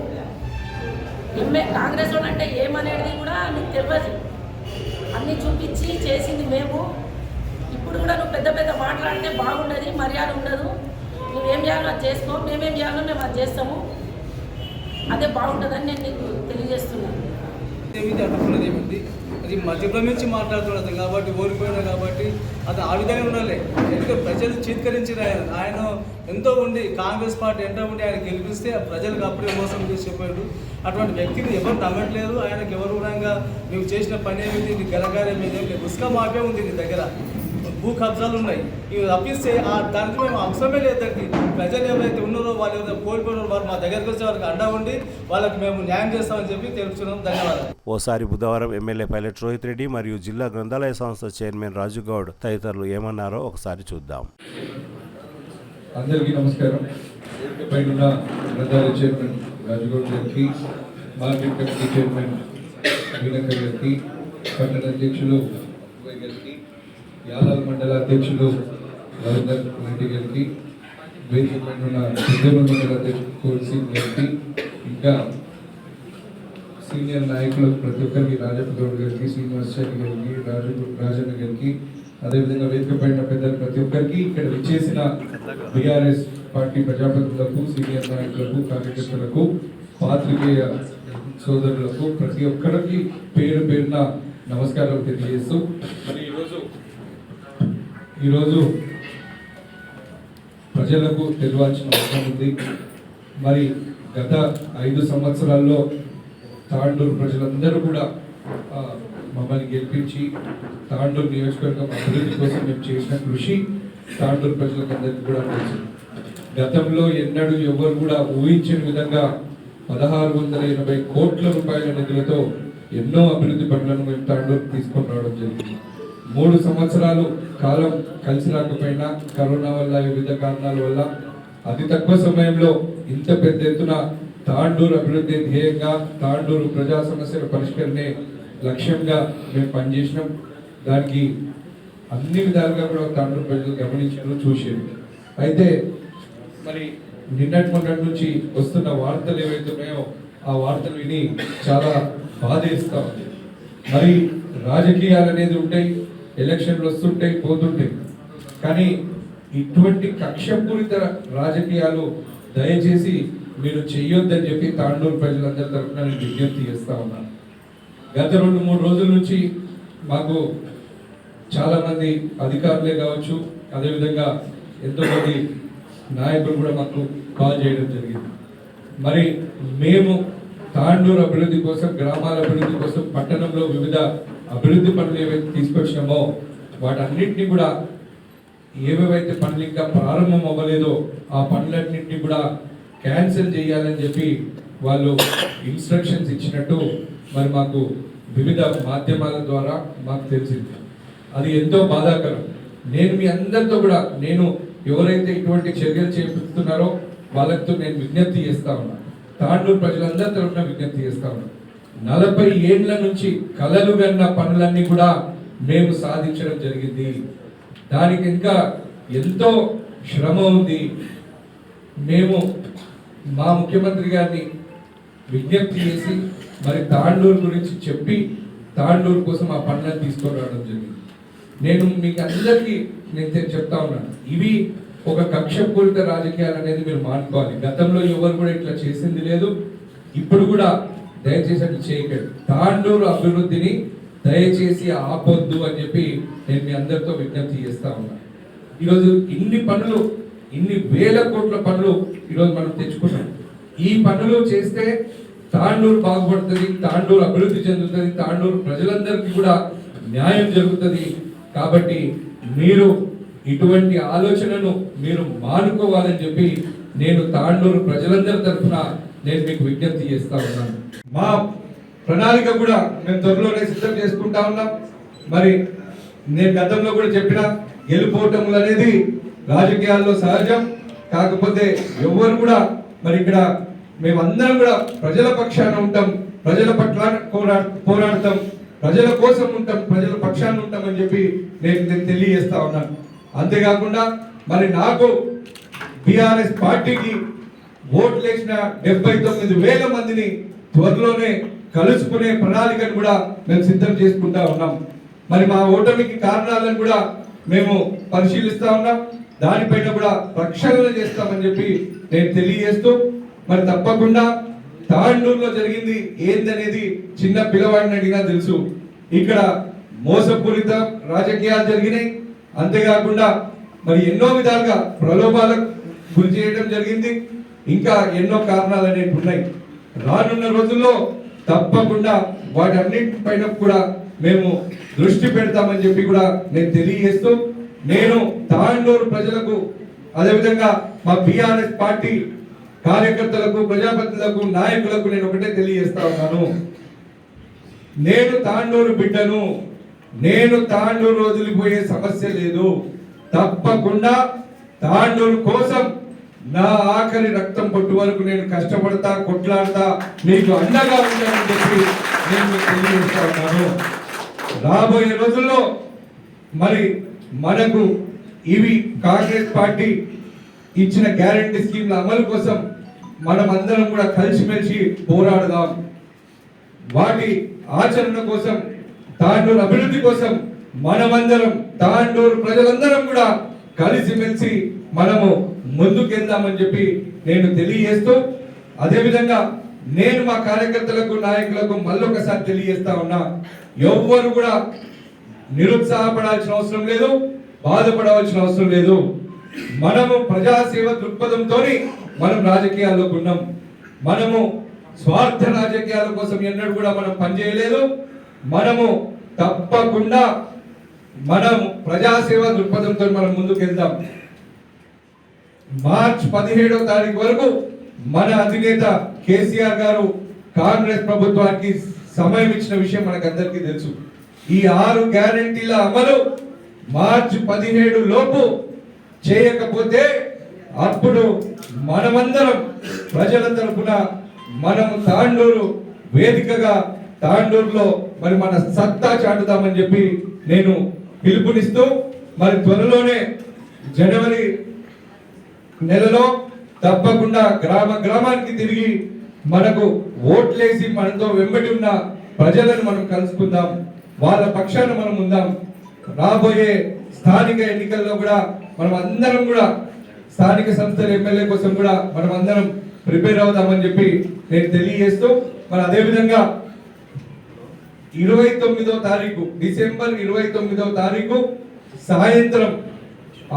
కాంగ్రెస్ వాళ్ళు అంటే ఏమనేది కూడా నీకు తెలియదు. అన్నీ చూపించి చేసింది మేము. ఇప్పుడు కూడా నువ్వు పెద్ద పెద్ద మాట్లాడితే బాగుండదు, మర్యాద ఉండదు. నువ్వేం చేయాలో అది చేసుకో, మేమేం చేయాలో మేము అది చేస్తాము. అదే బాగుంటుందని నేను నీకు తెలియజేస్తున్నాను. ఏమిటి అడ్డుకున్నది ఏమిటి? అది మధ్యప్రమించి మాట్లాడుతున్నది కాబట్టి, ఓడిపోయినా కాబట్టి అది ఆ విధంగా ఉండాలి. ఎందుకంటే ప్రజలు చీత్కరించిన ఆయన ఎంతో ఉండి కాంగ్రెస్ పార్టీ ఎంతో ఉండి ఆయన గెలిపిస్తే ప్రజలకు అప్పుడే మోసం చేసి చెప్పాడు. అటువంటి వ్యక్తిని ఎవరు నమ్మట్లేదు. ఆయనకు ఎవరు కూడా నువ్వు చేసిన పని ఏమిటి, నీ గలగారం ఏమి, ఉస్కా మాఫియా ఉంది నీ దగ్గర, భూ కబ్జాలు ఉన్నాయి. ఇవి తప్పిస్తే దానికి మేము అవసరమే లేదండి. ప్రజలు ఎవరైతే ఉన్నారో వాళ్ళు ఎవరైతే కోల్పోయినారో వారు మా దగ్గరికి వచ్చే వాళ్ళకి అండా ఉండి వాళ్ళకి మేము న్యాయం చేస్తామని చెప్పి తెలుపుతున్నాం. ధన్యవాదాలు. ఓసారి బుధవారం ఎమ్మెల్యే పైలట్ రోహిత్ రెడ్డి మరియు జిల్లా గ్రంథాలయ సంస్థ చైర్మన్ రాజు గౌడ్ తదితరులు ఏమన్నారో ఒకసారి చూద్దాం. అందరికీ నమస్కారం. పైన గ్రంథాలయ చైర్మన్ రాజు గౌడ్ గారికి, మార్కెట్ కమిటీ చైర్మన్ వీణక్క గారికి, పట్టణ అధ్యక్షులు గారికి, యాదాల మండల అధ్యక్షులు రవీందర్ రెడ్డి గారికి, వేదిక పైన ఉన్న పెద్దల మండల అధ్యక్షులు కోర్సి గారికి, ఇంకా సీనియర్ నాయకులు ప్రతి ఒక్కరికి, రాజప్ప గౌడ్ గారికి, శ్రీనివాసాచారి గారికి, రాజన్న గారికి, అదేవిధంగా వేదిక పైన పెద్దలు ప్రతి ఒక్కరికి, ఇక్కడ విచ్చేసిన బీఆర్ఎస్ పార్టీ ప్రజాప్రతినిధులకు, సీనియర్ నాయకులకు, కార్యకర్తలకు, పాత్రికేయ సోదరులకు ప్రతి ఒక్కరికి పేరు పేరున నమస్కారాలు తెలియజేస్తూ, మరి ఈరోజు ప్రజలకు తెలియాల్సిన అవసరం ఉంది. మరి గత 5 సంవత్సరాల్లో తాండూరు ప్రజలందరూ కూడా మమ్మల్ని గెలిపించి తాండూరు నియోజకవర్గం అభివృద్ధి కోసం మేము చేసిన కృషి తాండూరు ప్రజలకు అందరికీ కూడా తెలుసు. గతంలో ఎన్నడూ ఎవరు కూడా ఊహించిన విధంగా 1680 కోట్ల రూపాయల నిధులతో ఎన్నో అభివృద్ధి పనులను మేము తాండూరు తీసుకొని రావడం జరిగింది. 3 సంవత్సరాలు కాలం కలిసి రాకపోయినా కరోనా వల్ల, వివిధ కారణాల వల్ల అతి తక్కువ సమయంలో ఇంత పెద్ద ఎత్తున తాండూరు అభివృద్ధి ధ్యేయంగా, తాండూరు ప్రజా సమస్యల పరిష్కరణే లక్ష్యంగా మేము పనిచేసినాం. దానికి అన్ని విధాలుగా కూడా తాండూరు ప్రజలు గమనించారు, చూసారు. అయితే మరి మొన్నటి నుంచి వస్తున్న వార్తలు ఏవైతే ఉన్నాయో ఆ వార్తలు విని చాలా బాధేస్తా ఉంది. మరి రాజకీయాలు అనేది ఉంటాయి, ఎలక్షన్లు వస్తుంటాయి, పోతుంటాయి. కానీ ఇటువంటి కక్షపూరిత రాజకీయాలు దయచేసి మీరు చెయ్యొద్దని చెప్పి తాండూరు ప్రజలందరి తరఫున నేను విజ్ఞప్తి చేస్తా ఉన్నాను. గత 2-3 రోజుల నుంచి మాకు చాలామంది అధికారులే కావచ్చు, అదేవిధంగా ఎంతోమంది నాయకులు కూడా మాకు కాల్ చేయడం జరిగింది. మరి మేము తాండూరు అభివృద్ధి కోసం, గ్రామాల అభివృద్ధి కోసం, పట్టణంలో వివిధ అభివృద్ధి పనులు ఏవైతే తీసుకొచ్చినామో వాటన్నింటినీ కూడా ఏవేవైతే పనులు ఇంకా ప్రారంభం అవ్వలేదో ఆ పనులన్నింటినీ కూడా క్యాన్సిల్ చేయాలని చెప్పి వాళ్ళు ఇన్స్ట్రక్షన్స్ ఇచ్చినట్టు మరి మాకు వివిధ మాధ్యమాల ద్వారా మాకు తెలిసింది. అది ఎంతో బాధాకరం. నేను మీ అందరితో కూడా, నేను ఎవరైతే ఇటువంటి చర్యలు చేపడుతున్నారో వాళ్ళతో నేను విజ్ఞప్తి చేస్తా ఉన్నా, తాండూరు ప్రజలందరి తరఫున విజ్ఞప్తి చేస్తా ఉన్నా. 40 ఏళ్ల నుంచి కలలు కన్న పనులన్నీ కూడా మేము సాధించడం జరిగింది. దానికి ఇంకా ఎంతో శ్రమ ఉంది. మేము మా ముఖ్యమంత్రి గారిని విజ్ఞప్తి చేసి మరి తాండూరు గురించి చెప్పి తాండూరు కోసం ఆ పనులను తీసుకొని రావడం జరిగింది. నేను మీకు అందరికీ నేను చెప్తా ఉన్నాను, ఇవి ఒక కక్షపూరిత రాజకీయాలు అనేది మీరు మానుకోవాలి. గతంలో ఎవరు కూడా ఇట్లా చేసింది లేదు, ఇప్పుడు కూడా దయచేసి అట్లా చేయకండి. తాండూరు అభివృద్ధిని దయచేసి ఆపొద్దు అని చెప్పి నేను మీ అందరితో విజ్ఞప్తి చేస్తా ఉన్నాను. ఈరోజు ఇన్ని పనులు, ఇన్ని వేల కోట్ల పనులు ఈరోజు మనం తెచ్చుకున్నాం. ఈ పనులు చేస్తే తాండూరు బాగుపడుతుంది, తాండూరు అభివృద్ధి చెందుతుంది, తాండూరు ప్రజలందరికీ కూడా న్యాయం జరుగుతుంది. కాబట్టి మీరు ఇటువంటి ఆలోచనను మీరు మానుకోవాలని చెప్పి నేను తాండూరు ప్రజలందరి తరఫున నేను మీకు విజ్ఞప్తి చేస్తా ఉన్నాను. మా ప్రణాళిక కూడా మేము త్వరలోనే సిద్ధం చేసుకుంటా ఉన్నాం. మరి నేను గతంలో కూడా చెప్పిన, గెలుపోవటములు అనేది రాజకీయాల్లో సహజం. కాకపోతే ఎవరు కూడా మరి ఇక్కడ మేమందరం కూడా ప్రజల పక్షాన ఉంటాం, ప్రజల పట్ల పోరాడతాం, ప్రజల కోసం ఉంటాం, ప్రజల పక్షాన్ని ఉంటామని చెప్పి నేను తెలియజేస్తా ఉన్నాను. అంతేకాకుండా మరి నాకు బీఆర్ఎస్ పార్టీకి ఓట్లు వేసిన 79,000 మందిని త్వరలోనే కలుసుకునే ప్రణాళికను కూడా మేము సిద్ధం చేసుకుంటా ఉన్నాం. మరి మా ఓటమికి కారణాలను కూడా మేము పరిశీలిస్తా ఉన్నాం. దానిపైన కూడా ప్రక్షాళన చేస్తామని చెప్పి నేను తెలియజేస్తూ, మరి తప్పకుండా తాండూరులో జరిగింది ఏందనేది చిన్న పిల్లవాడిని అడిగినా తెలుసు. ఇక్కడ మోసపూరిత రాజకీయాలు జరిగినాయి. అంతేకాకుండా మరి ఎన్నో విధాలుగా ప్రలోభాలకు గురి చేయడం జరిగింది. ఇంకా ఎన్నో కారణాలు అనేవి ఉన్నాయి. రానున్న రోజుల్లో తప్పకుండా వాటి అన్నింటిపైన కూడా మేము దృష్టి పెడతామని చెప్పి కూడా నేను తెలియజేస్తూ, నేను తాండూరు ప్రజలకు అదేవిధంగా మా బీఆర్ఎస్ పార్టీ కార్యకర్తలకు, ప్రజాప్రతినిధులకు, నాయకులకు నేను ఒకటే తెలియజేస్తా ఉన్నాను. నేను తాండూరు బిడ్డను, నేను తాండూరు వదిలిపోయే సమస్య లేదు. తప్పకుండా తాండూరు కోసం నా ఆఖరి రక్తం పొట్టు వరకు నేను కష్టపడతా, కొట్లాడతా, మీకు అండగా ఉంటానని చెప్పి నేను తెలియజేస్తా ఉన్నాను. రాబోయే రోజుల్లో మరి మనకు ఇవి కాంగ్రెస్ పార్టీ ఇచ్చిన గ్యారంటీ స్కీమ్ల అమలు కోసం మనం అందరం కూడా కలిసిమెలిసి పోరాడదాం. వాటి ఆచరణ కోసం, తాండూరు అభివృద్ధి కోసం మనమందరం, తాండూరు ప్రజలందరం కూడా కలిసిమెలిసి మనము ముందుకెళ్దామని చెప్పి నేను తెలియజేస్తూ, అదేవిధంగా నేను మా కార్యకర్తలకు, నాయకులకు మళ్ళొకసారి తెలియజేస్తా ఉన్నా, ఎవ్వరు కూడా నిరుత్సాహపడాల్సిన అవసరం లేదు, బాధపడవలసిన అవసరం లేదు. మనము ప్రజాసేవ దృక్పథంతో మనం రాజకీయాల్లోకి ఉన్నాం. మనము స్వార్థ రాజకీయాల కోసం ఎన్నడూ కూడా మనం పనిచేయలేదు. మనము తప్పకుండా మనం ప్రజాసేవ దృక్పథంతో మనం ముందుకెళ్దాం. మార్చి 17వ తారీఖు వరకు మన అధినేత కేసీఆర్ గారు కాంగ్రెస్ ప్రభుత్వానికి సమయం ఇచ్చిన విషయం మనకందరికీ తెలుసు. ఈ 6 గ్యారెంటీల అమలు మార్చి 17 లోపు చేయకపోతే అప్పుడు మనమందరం ప్రజల తరపున మనము తాండూరు వేదికగా తాండూరులో మరి మన సత్తా చాటుదామని చెప్పి నేను పిలుపునిస్తూ, మరి త్వరలోనే జనవరి నెలలో తప్పకుండా గ్రామానికి తిరిగి మనకు ఓట్లేసి మనతో వెంబడి ఉన్న ప్రజలను మనం కలుసుకుందాం, వాళ్ళ పక్షాన మనం ఉందాం. రాబోయే స్థానిక ఎన్నికల్లో కూడా మనం అందరం కూడా స్థానిక సంస్థల ఎమ్మెల్యే కోసం కూడా మనం అందరం ప్రిపేర్ అవుదామని చెప్పి నేను తెలియజేస్తూ, మరి అదేవిధంగా 29వ తారీఖు డిసెంబర్ 29వ తారీఖు సాయంత్రం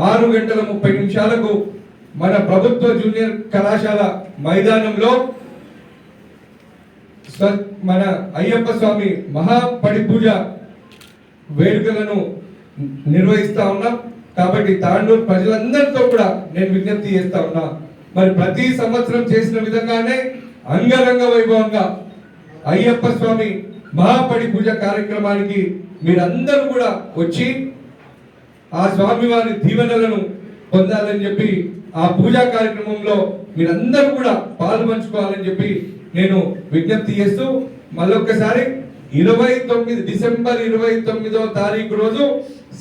6:30 మన ప్రభుత్వ జూనియర్ కళాశాల మైదానంలో మన అయ్యప్ప స్వామి మహాపడి పూజ వేడుకలను నిర్వహిస్తా ఉన్నాం. కాబట్టి తాండూరు ప్రజలందరితో కూడా నేను విజ్ఞప్తి చేస్తా ఉన్నా, మరి ప్రతి సంవత్సరం చేసిన విధంగానే అంగరంగ వైభవంగా అయ్యప్ప స్వామి మహాపడి పూజ కార్యక్రమానికి మీరందరూ కూడా వచ్చి ఆ స్వామి వారి దీవెనలను పొందాలని చెప్పి, ఆ పూజా కార్యక్రమంలో మీరందరూ కూడా పాల్పంచుకోవాలని చెప్పి నేను విజ్ఞప్తి చేస్తూ, మళ్ళొక్కసారి డిసెంబర్ 29వ తారీఖు రోజు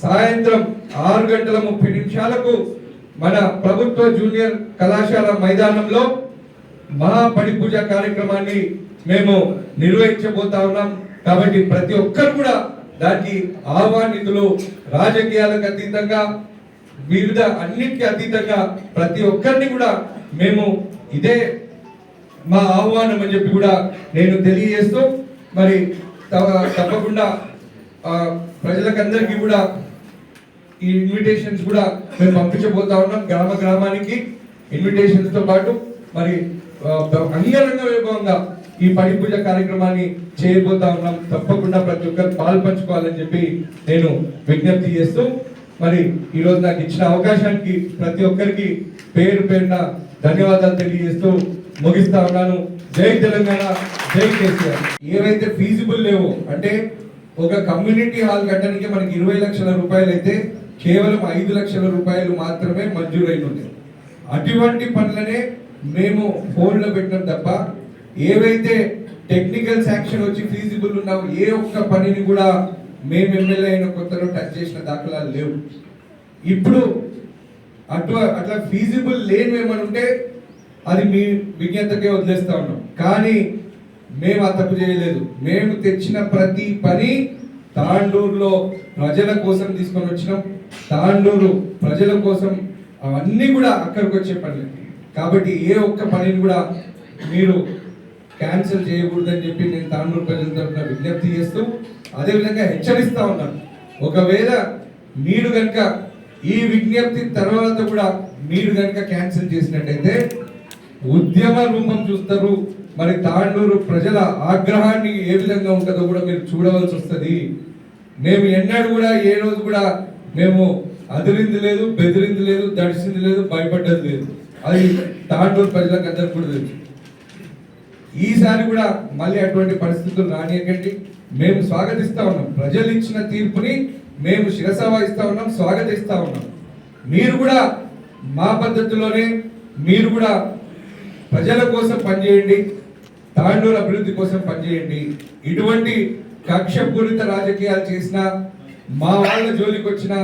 సాయంత్రం 6:30 మన ప్రభుత్వ జూనియర్ కళాశాల మైదానంలో మహాపడి పూజ కార్యక్రమాన్ని మేము నిర్వహించబోతా ఉన్నాం. కాబట్టి ప్రతి ఒక్కరు కూడా దానికి ఆహ్వానితులు, రాజకీయాలకు అతీతంగా, వివిధ అన్నిటికీ అతీతంగా ప్రతి ఒక్కరిని కూడా మేము ఇదే మా ఆహ్వానం అని చెప్పి కూడా నేను తెలియజేస్తూ, మరి తప్పకుండా ప్రజలకందరికీ కూడా ఈ ఇన్విటేషన్స్ కూడా మేము పంపించబోతా ఉన్నాం. గ్రామానికి ఇన్విటేషన్స్ తో పాటు మరి అంగరంగ వైభవంగా ఈ పడి పూజ కార్యక్రమాన్ని చేయబోతా ఉన్నాం. తప్పకుండా ప్రతి ఒక్కరు పాల్పంచుకోవాలని చెప్పి నేను విజ్ఞప్తి చేస్తూ, మరి ఈరోజు నాకు ఇచ్చిన అవకాశానికి ప్రతి ఒక్కరికి పేరు పేరున ధన్యవాదాలు తెలియజేస్తూ ముగిస్తా ఉన్నాను. జై తెలంగాణ, జై కేసీఆర్. ఏవైతే ఫీజిబుల్ లేవో, అంటే ఒక కమ్యూనిటీ హాల్ కట్టడానికి మనకి 20 లక్షల రూపాయలు అయితే కేవలం 5 లక్షల రూపాయలు మాత్రమే మంజూరైన ఉంది. అటువంటి పనులనే మేము ఫోన్లో పెట్టడం తప్ప ఏవైతే టెక్నికల్ శాంక్షన్ వచ్చి ఫీజిబుల్ ఉన్నావో ఏ ఒక్క పనిని కూడా మేము ఎమ్మెల్యే అయిన కొత్తలో టచ్ చేసిన దాఖలాలు లేవు. ఇప్పుడు అట్లా ఫీజిబుల్ లేని ఏమని ఉంటే అది మీ విజ్ఞతకే వదిలేస్తా ఉన్నాం. కానీ మేము ఆ తప్పు చేయలేదు. మేము తెచ్చిన ప్రతి పని తాండూరులో ప్రజల కోసం తీసుకొని వచ్చినాం. తాండూరు ప్రజల కోసం అవన్నీ కూడా అక్కడికి వచ్చే పనులు. కాబట్టి ఏ ఒక్క పనిని కూడా మీరు క్యాన్సిల్ చేయకూడదని చెప్పి నేను తాండూరు ప్రజల తరఫున విజ్ఞప్తి చేస్తూ అదేవిధంగా హెచ్చరిస్తా ఉన్నాను. ఒకవేళ మీరు కనుక ఈ విజ్ఞప్తి తర్వాత కూడా మీరు కనుక క్యాన్సిల్ చేసినట్టయితే ఉద్యమ రూపం చూస్తారు. మరి తాండూరు ప్రజల ఆగ్రహాన్ని ఏ విధంగా ఉంటుందో కూడా మీరు చూడవలసి వస్తుంది. మేము ఎన్నడూ కూడా ఏ రోజు కూడా మేము అదిరింది లేదు, బెదిరింది లేదు, దడిసింది లేదు, భయపడ్డది లేదు. అది తాండూరు ప్రజలకు అందరికి కూడా తెలుసు. ఈసారి కూడా మళ్ళీ అటువంటి పరిస్థితులు రానియకండి. మేము స్వాగతిస్తా ఉన్నాం. ప్రజలు ఇచ్చిన తీర్పుని మేము శిరస వహిస్తా ఉన్నాం, స్వాగతిస్తా ఉన్నాం. మీరు కూడా మా పద్ధతిలోనే మీరు కూడా ప్రజల కోసం పనిచేయండి, తాండూరు అభివృద్ధి కోసం పనిచేయండి. ఇటువంటి కక్షపూరిత రాజకీయాలు చేసినా మా వాళ్ళ జోలికి వచ్చినా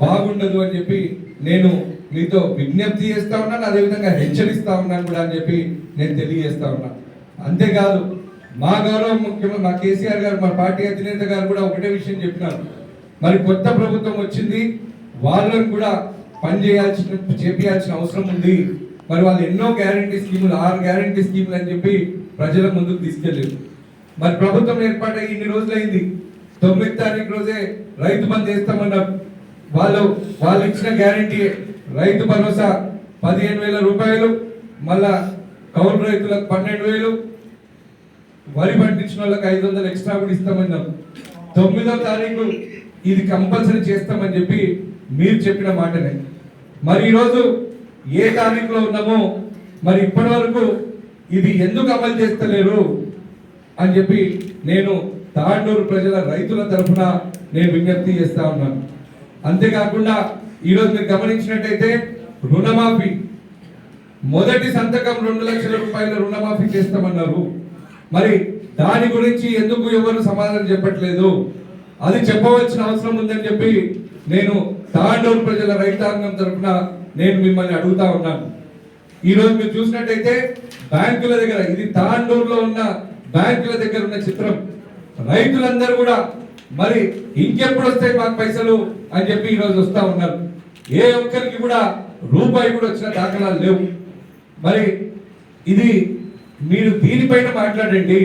బాగుండదు అని చెప్పి నేను మీతో విజ్ఞప్తి చేస్తా ఉన్నాను. అదేవిధంగా హెచ్చరిస్తా ఉన్నాను కూడా అని చెప్పి నేను తెలియజేస్తా ఉన్నాను. అంతేకాదు మా గౌరవ ముఖ్యమంత్రి మా కేసీఆర్ గారు, మా పార్టీ అధినేత గారు కూడా ఒకటే విషయం చెప్పినారు. మరి కొత్త ప్రభుత్వం వచ్చింది, వాళ్ళని కూడా పని చేయాల్సిన అవసరం ఉంది. మరి వాళ్ళు ఎన్నో గ్యారంటీ స్కీములు 6 గ్యారంటీ స్కీములు అని చెప్పి ప్రజల ముందుకు తీసుకెళ్ళారు. మరి ప్రభుత్వం ఏర్పాటై ఇన్ని రోజులైంది. 9వ తారీఖు రోజే రైతు బంధు వేస్తామన్నారు. వాళ్ళు ఇచ్చిన గ్యారంటీ రైతు భరోసా 15,000 రూపాయలు, మళ్ళా కౌలు రైతులకు 12,000, వరి పండించిన వాళ్ళకి 500 ఎక్స్ట్రా కూడా ఇస్తామన్నారు. 9వ తారీఖు ఇది కంపల్సరీ చేస్తామని చెప్పి మీరు చెప్పిన మాటనే. మరి ఈరోజు ఏ తారీఖులో ఉన్నామో మరి ఇప్పటి వరకు ఇది ఎందుకు అమలు చేస్తలేరు అని చెప్పి నేను తాండూరు ప్రజల రైతుల తరఫున నేను విజ్ఞప్తి చేస్తా ఉన్నాను. అంతేకాకుండా ఈరోజు మీరు గమనించినట్టయితే రుణమాఫీ మొదటి సంతకం 2 లక్షల రూపాయల రుణమాఫీ చేస్తామన్నారు. మరి దాని గురించి ఎందుకు ఎవరు సమాధానం చెప్పట్లేదు? అది చెప్పవలసిన అవసరం ఉందని చెప్పి నేను తాండూరు ప్రజల రైతాంగం తరఫున నేను మిమ్మల్ని అడుగుతా ఉన్నాను. ఈరోజు మీరు చూసినట్టయితే బ్యాంకుల దగ్గర, ఇది తాండూరులో ఉన్న బ్యాంకుల దగ్గర ఉన్న చిత్రం. రైతులందరూ కూడా మరి ఇంకెప్పుడు వస్తాయి మాకు పైసలు అని చెప్పి ఈరోజు వస్తా ఉన్నారు. ఏ ఒక్కరికి కూడా రూపాయి కూడా వచ్చిన దాఖలాలు లేవు. మరి ఇది మీరు దీనిపైన మాట్లాడండి.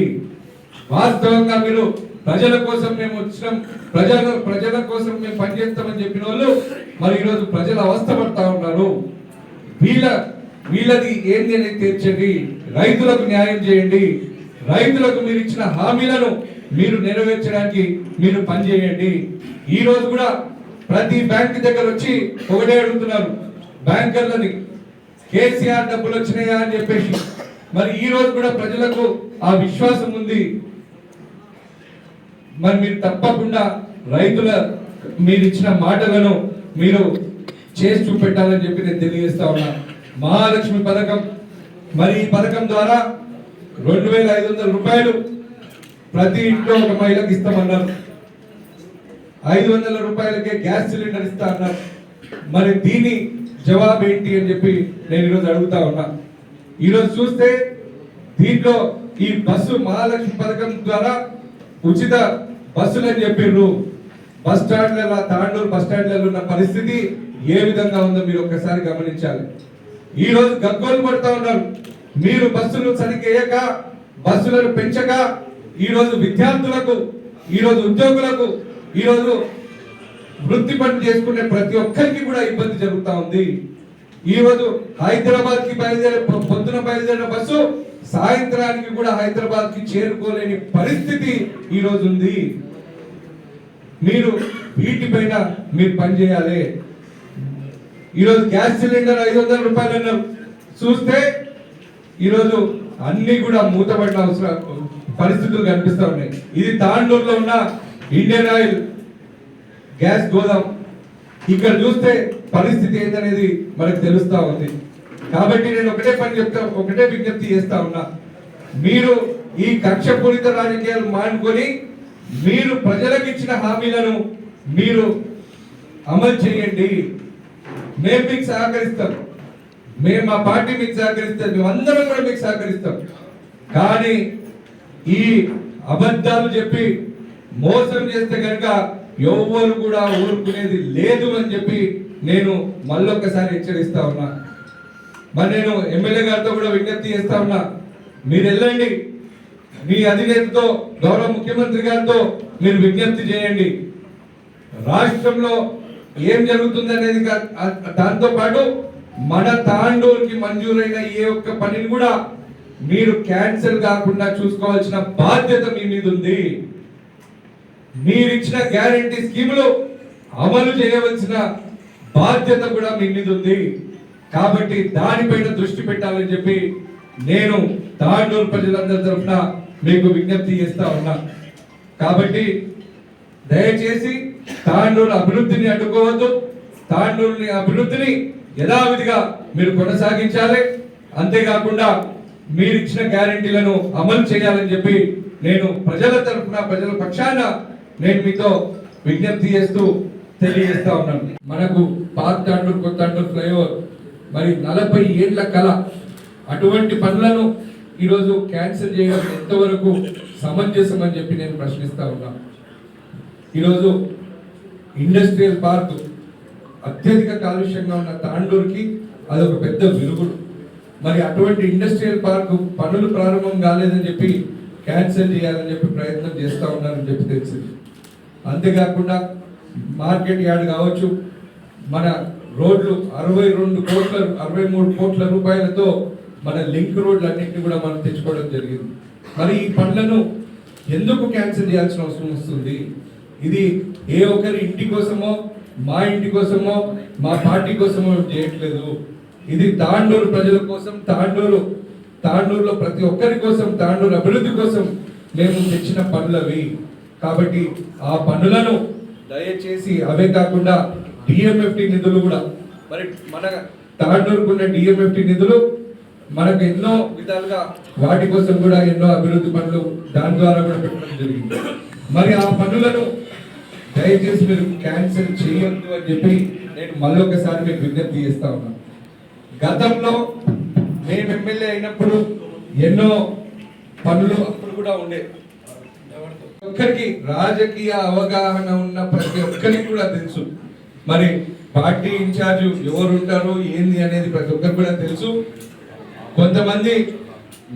వాస్తవంగా మీరు ప్రజల కోసం మేము వచ్చినాం, ప్రజల కోసం మేము పనిచేస్తామని చెప్పిన వాళ్ళు మరి ఈరోజు ప్రజల అవస్థ పడతా ఉన్నారు. వీళ్ళది ఏంది అనేది తీర్చండి, రైతులకు న్యాయం చేయండి, రైతులకు మీరు ఇచ్చిన హామీలను మీరు నెరవేర్చడానికి మీరు పనిచేయండి. ఈ రోజు కూడా ప్రతి బ్యాంక్ దగ్గర వచ్చి ఒకటే అడుగుతున్నారు బ్యాంకర్లని, కేసీఆర్ డబ్బులు వచ్చినాయా అని చెప్పేసి. మరి ఈ రోజు కూడా ప్రజలకు ఆ విశ్వాసం ఉంది. మరి మీరు తప్పకుండా రైతుల మీరు ఇచ్చిన మాటలను మీరు చేసి చూపెట్టాలని చెప్పి నేను తెలియజేస్తా ఉన్నా. మహాలక్ష్మి పథకం, మరి ఈ పథకం ద్వారా 2,500 రూపాయలు ప్రతి ఇంట్లో ఒక మహిళకి ఇస్తామన్నారు. 500 రూపాయలకే గ్యాస్ సిలిండర్ ఇస్తా అన్నారు. మరి దీని జవాబు ఏంటి అని చెప్పి నేను ఈరోజు అడుగుతా ఉన్నా. ఈరోజు చూస్తే దీంట్లో ఈ బస్సు మహాలక్ష్మి పథకం ద్వారా ఉచిత బస్సులు అని చెప్పిర్రు. బస్ స్టాండ్లలో, తాండూరు బస్ స్టాండ్లలో ఉన్న పరిస్థితి ఏ విధంగా ఉందో మీరు ఒక్కసారి గమనించాలి. ఈ రోజు గగ్గోలు పడుతూ ఉన్నారు. మీరు బస్సులు సరిగ్గా వేయక, బస్సులను పెంచక ఈ రోజు విద్యార్థులకు, ఈ రోజు ఉద్యోగులకు, ఈ రోజు వృత్తి పని చేసుకునే ప్రతి ఒక్కరికి కూడా ఇబ్బంది జరుగుతూ ఉంది. ఈ రోజు హైదరాబాద్ కి పొద్దున బయలుదేరిన బస్సు సాయంత్రానికి కూడా హైదరాబాద్ కి చేరుకోలేని పరిస్థితి ఈ రోజు ఉంది. మీరు వీటిపైన మీరు పనిచేయాలి. ఈరోజు గ్యాస్ సిలిండర్ 500 రూపాయలు అన్నారు. చూస్తే ఈరోజు అన్ని కూడా మూతపడిన అవసరం పరిస్థితులు కనిపిస్తా ఉన్నాయి. ఇది తాండూరులో ఉన్న ఇండియన్ ఆయిల్ గ్యాస్ గోదాం. ఇక్కడ చూస్తే పరిస్థితి ఏంటనేది మనకు తెలుస్తా ఉంది. కాబట్టి నేను ఒకటే విజ్ఞప్తి చేస్తా ఉన్నా. మీరు ఈ కక్షపూరిత రాజకీయాలు మానుకొని మీరు ప్రజలకు ఇచ్చిన హామీలను మీరు అమలు చేయండి. మేము మీకు సహకరిస్తాం, మేము మా పార్టీ మీకు సహకరిస్తాం, మేమందరం కూడా మీకు సహకరిస్తాం. కానీ ఈ అబద్ధాలు చెప్పి మోసం చేస్తే కనుక ఎవరు కూడా ఊరుకునేది లేదు అని చెప్పి నేను మళ్ళొక్కసారి హెచ్చరిస్తా ఉన్నా. మరి నేను ఎమ్మెల్యే గారితో కూడా విజ్ఞప్తి చేస్తా ఉన్నా, మీరు వెళ్ళండి, మీ అధినేతతో గౌరవ ముఖ్యమంత్రి గారితో మీరు విజ్ఞప్తి చేయండి. రాష్ట్రంలో ఏం జరుగుతుంది అనేది దాంతో పాటు మన తాండూరుకి మంజూరైన ఏ ఒక్క పనిని కూడా మీరు క్యాన్సిల్ కాకుండా చూసుకోవాల్సిన బాధ్యత మీ మీద ఉంది. మీరిచ్చిన గ్యారంటీ స్కీములు అమలు చేయవలసిన బాధ్యత కూడా మీ మీద ఉంది. కాబట్టి దానిపైన దృష్టి పెట్టాలని చెప్పి నేను తాండూరు ప్రజలందరి తరఫున మీకు విజ్ఞప్తి చేస్తా ఉన్నా. కాబట్టి దయచేసి తాండూరు అభివృద్ధిని అడ్డుకోవద్దు. తాండూరు అభివృద్ధిని యథావిధిగా మీరు కొనసాగించాలి. అంతేకాకుండా మీరు ఇచ్చిన గ్యారెంటీలను అమలు చేయాలని చెప్పి నేను ప్రజల తరఫున, ప్రజల పక్షాన నేను మీతో విజ్ఞప్తి చేస్తూ తెలియజేస్తా ఉన్నాను. మనకు పాత తాండూరు, కొత్త తాండూరు ఫ్లైఓవర్ మరి 40 ఏళ్ల కళ, అటువంటి పనులను ఈరోజు క్యాన్సిల్ చేయడం ఎంతవరకు సమంజసం అని చెప్పి నేను ప్రశ్నిస్తా ఉన్నాను. ఈరోజు ఇండస్ట్రియల్ పార్క్ అత్యధిక కాలుష్యంగా ఉన్న తాండూరుకి అదొక పెద్ద విరుగుడు. మరి అటువంటి ఇండస్ట్రియల్ పార్క్ పనులు ప్రారంభం కాలేదని చెప్పి క్యాన్సిల్ చేయాలని చెప్పి ప్రయత్నం చేస్తూ ఉన్నారని చెప్పి తెలిసింది. అంతేకాకుండా మార్కెట్ యార్డ్ కావచ్చు, మన రోడ్లు 63 కోట్ల రూపాయలతో మన లింక్ రోడ్లు అన్నింటినీ కూడా మనం తెచ్చుకోవడం జరిగింది. మరి ఈ పనులను ఎందుకు క్యాన్సిల్ చేయాల్సిన అవసరం వస్తుంది? ఇది ఏ ఒక్కరి ఇంటి కోసమో, మా ఇంటి కోసమో, మా పార్టీ కోసమో చేయట్లేదు. ఇది తాండూరు ప్రజల కోసం, తాండూరులో ప్రతి ఒక్కరి కోసం, తాండూరు అభివృద్ధి కోసం మేము తెచ్చిన పనులవి. కాబట్టి ఆ పనులను దయచేసి, అవే కాకుండా డిఎంఎఫ్టి నిధులు కూడా, మరి మన తాండూరుకున్న డిఎంఎఫ్టి నిధులు మనకు ఎన్నో విధాలుగా వాటి కోసం కూడా ఎన్నో అభివృద్ధి పనులు దాని ద్వారా కూడా పెట్టడం జరిగింది. మరి ఆ పనులను దయచేసి మీరు క్యాన్సిల్ చేయొద్దు అని చెప్పి నేను మళ్ళొకసారి మీకు విజ్ఞప్తి చేస్తా ఉన్నాను. గతంలో మేము ఎమ్మెల్యే అయినప్పుడు ఎన్నో పనులు అప్పుడు కూడా ఉండే. ఒక్కరికి రాజకీయ అవగాహన ఉన్న ప్రతి ఒక్కరికి కూడా తెలుసు. మరి పార్టీ ఇన్ఛార్జ్ ఎవరు ఉంటారు ఏంది అనేది ప్రతి ఒక్కరికి కూడా తెలుసు. కొంతమంది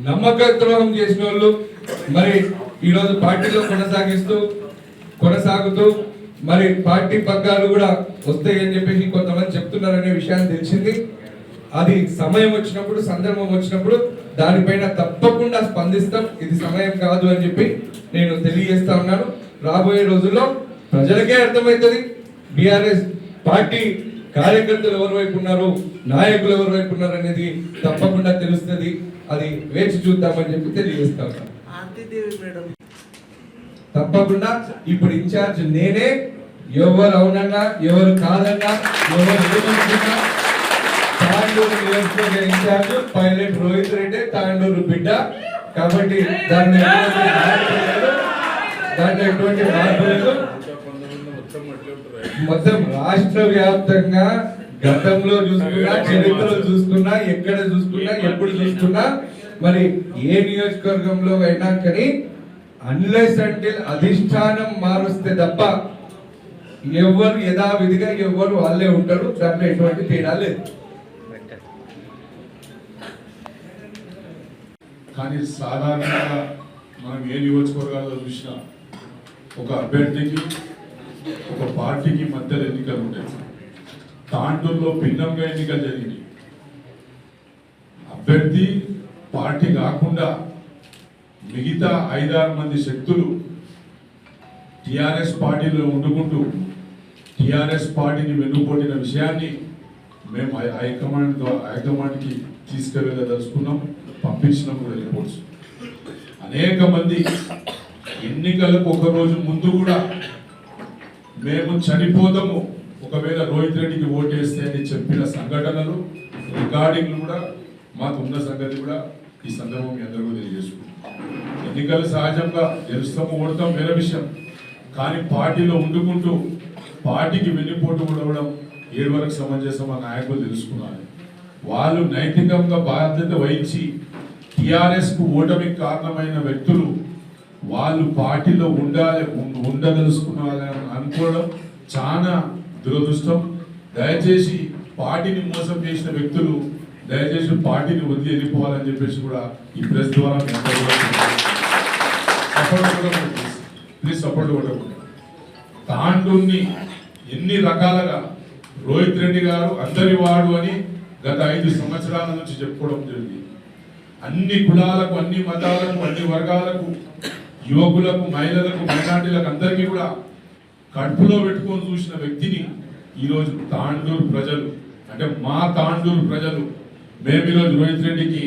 నమ్మక ద్రోహం చేసిన వాళ్ళు మరి ఈరోజు పార్టీలో కొనసాగుతూ మరి పార్టీ పగ్గాలు కూడా వస్తాయని చెప్పేసి కొంతమంది చెప్తున్నారనే విషయాన్ని తెలిసింది. అది సమయం వచ్చినప్పుడు, సందర్భం వచ్చినప్పుడు దానిపైన తప్పకుండా స్పందిస్తాం. ఇది సమయం కాదు అని చెప్పి నేను తెలియజేస్తా ఉన్నాను. రాబోయే రోజుల్లో ప్రజలకే అర్థమవుతుంది బీఆర్ఎస్ పార్టీ కార్యకర్తలు ఎవరి వైపు ఉన్నారు, నాయకులు ఎవరి వైపు ఉన్నారు అనేది తప్పకుండా తెలుస్తుంది. అది వేచి చూద్దామని చెప్పి తెలియజేస్తా ఉన్నాను. తప్పకుండా ఇప్పుడు ఇన్ఛార్జ్ నేనే. ఎవరు అవునన్నా, ఎవరు కాదన్నా, ఎవరు ఏమనుకున్నా తాండూరు నియోజకవర్గ ఇన్ఛార్జ్ పైలట్ రోహిత్ రెడ్డి, తాండూరు బిడ్డ. కాబట్టి దాంట్లో ఎటువంటి మార్పు లేదు. మొత్తం రాష్ట్ర వ్యాప్తంగా గతంలో చూసుకున్నా, చరిత్రలో చూసుకున్నా, ఎక్కడ చూసుకున్నా, ఎప్పుడు చూసుకున్నా మరి ఏ నియోజకవర్గంలో అయినా కానీ అన్లెస్ అంటిల్ అధిష్టానం మారుస్తే తప్ప ఎవరు యథావిధిగా ఎవరు వాళ్ళే ఉంటారు. దాంట్లో ఎటువంటి తేడా లేదు. కానీ సాధారణంగా మనం ఏ నియోజకవర్గాల్లో చూసినా ఒక అభ్యర్థికి, ఒక పార్టీకి మధ్యలో ఎన్నికలు ఉంటాయి. తాండూరులో భిన్నంగా ఎన్నికలు జరిగినాయి. అభ్యర్థి పార్టీ కాకుండా మిగతా 5-6 మంది శక్తులు టిఆర్ఎస్ పార్టీలో ఉండుకుంటూ టిఆర్ఎస్ పార్టీని వెన్నుపోటిన విషయాన్ని మేము హైకమాండ్కి తీసుకువెళ్ళదలుచుకున్నాం. పంపించినాం కూడా రిపోర్ట్స్. అనేక మంది ఎన్నికలకు ఒక రోజు ముందు కూడా మేము చనిపోదాము ఒకవేళ రోహిత్ రెడ్డికి ఓటేస్తే అని చెప్పిన సంఘటనలు, రికార్డింగ్లు కూడా మాకు ఉన్న సంగతి కూడా ఈ సందర్భం మీ అందరూ తెలియజేసుకుంటాం. ఎన్నికలు సహజంగా గెలుస్తాము ఓడతాం వేరే విషయం, కానీ పార్టీలో ఉండుకుంటూ పార్టీకి వెన్నుపోటు ఉండడం ఏడు వరకు సమంజసం ఆ నాయకులు తెలుసుకున్నారు. వాళ్ళు నైతికంగా బాధ్యత వహించి టిఆర్ఎస్కు ఓటమికి కారణమైన వ్యక్తులు వాళ్ళు పార్టీలో ఉండదలుచుకున్నారని అనుకోవడం చాలా దురదృష్టం. దయచేసి పార్టీని మోసం చేసిన వ్యక్తులు దయచేసి పార్టీని వదిలి వెళ్ళిపోవాలని చెప్పేసి కూడా ఈ ప్రెస్ ద్వారా సపోర్ట్ కూడా తాండూర్ని ఎన్ని రకాలుగా రోహిత్ రెడ్డి గారు అందరి వాడు అని గత 5 సంవత్సరాల నుంచి చెప్పుకోవడం జరిగింది. అన్ని కులాలకు, అన్ని మతాలకు, అన్ని వర్గాలకు, యువకులకు, మహిళలకు, మైనార్టీలకు అందరికీ కూడా కడుపులో పెట్టుకొని చూసిన వ్యక్తిని ఈరోజు తాండూరు ప్రజలు, అంటే మా తాండూరు ప్రజలు మేము ఈరోజు రోహిత్ రెడ్డికి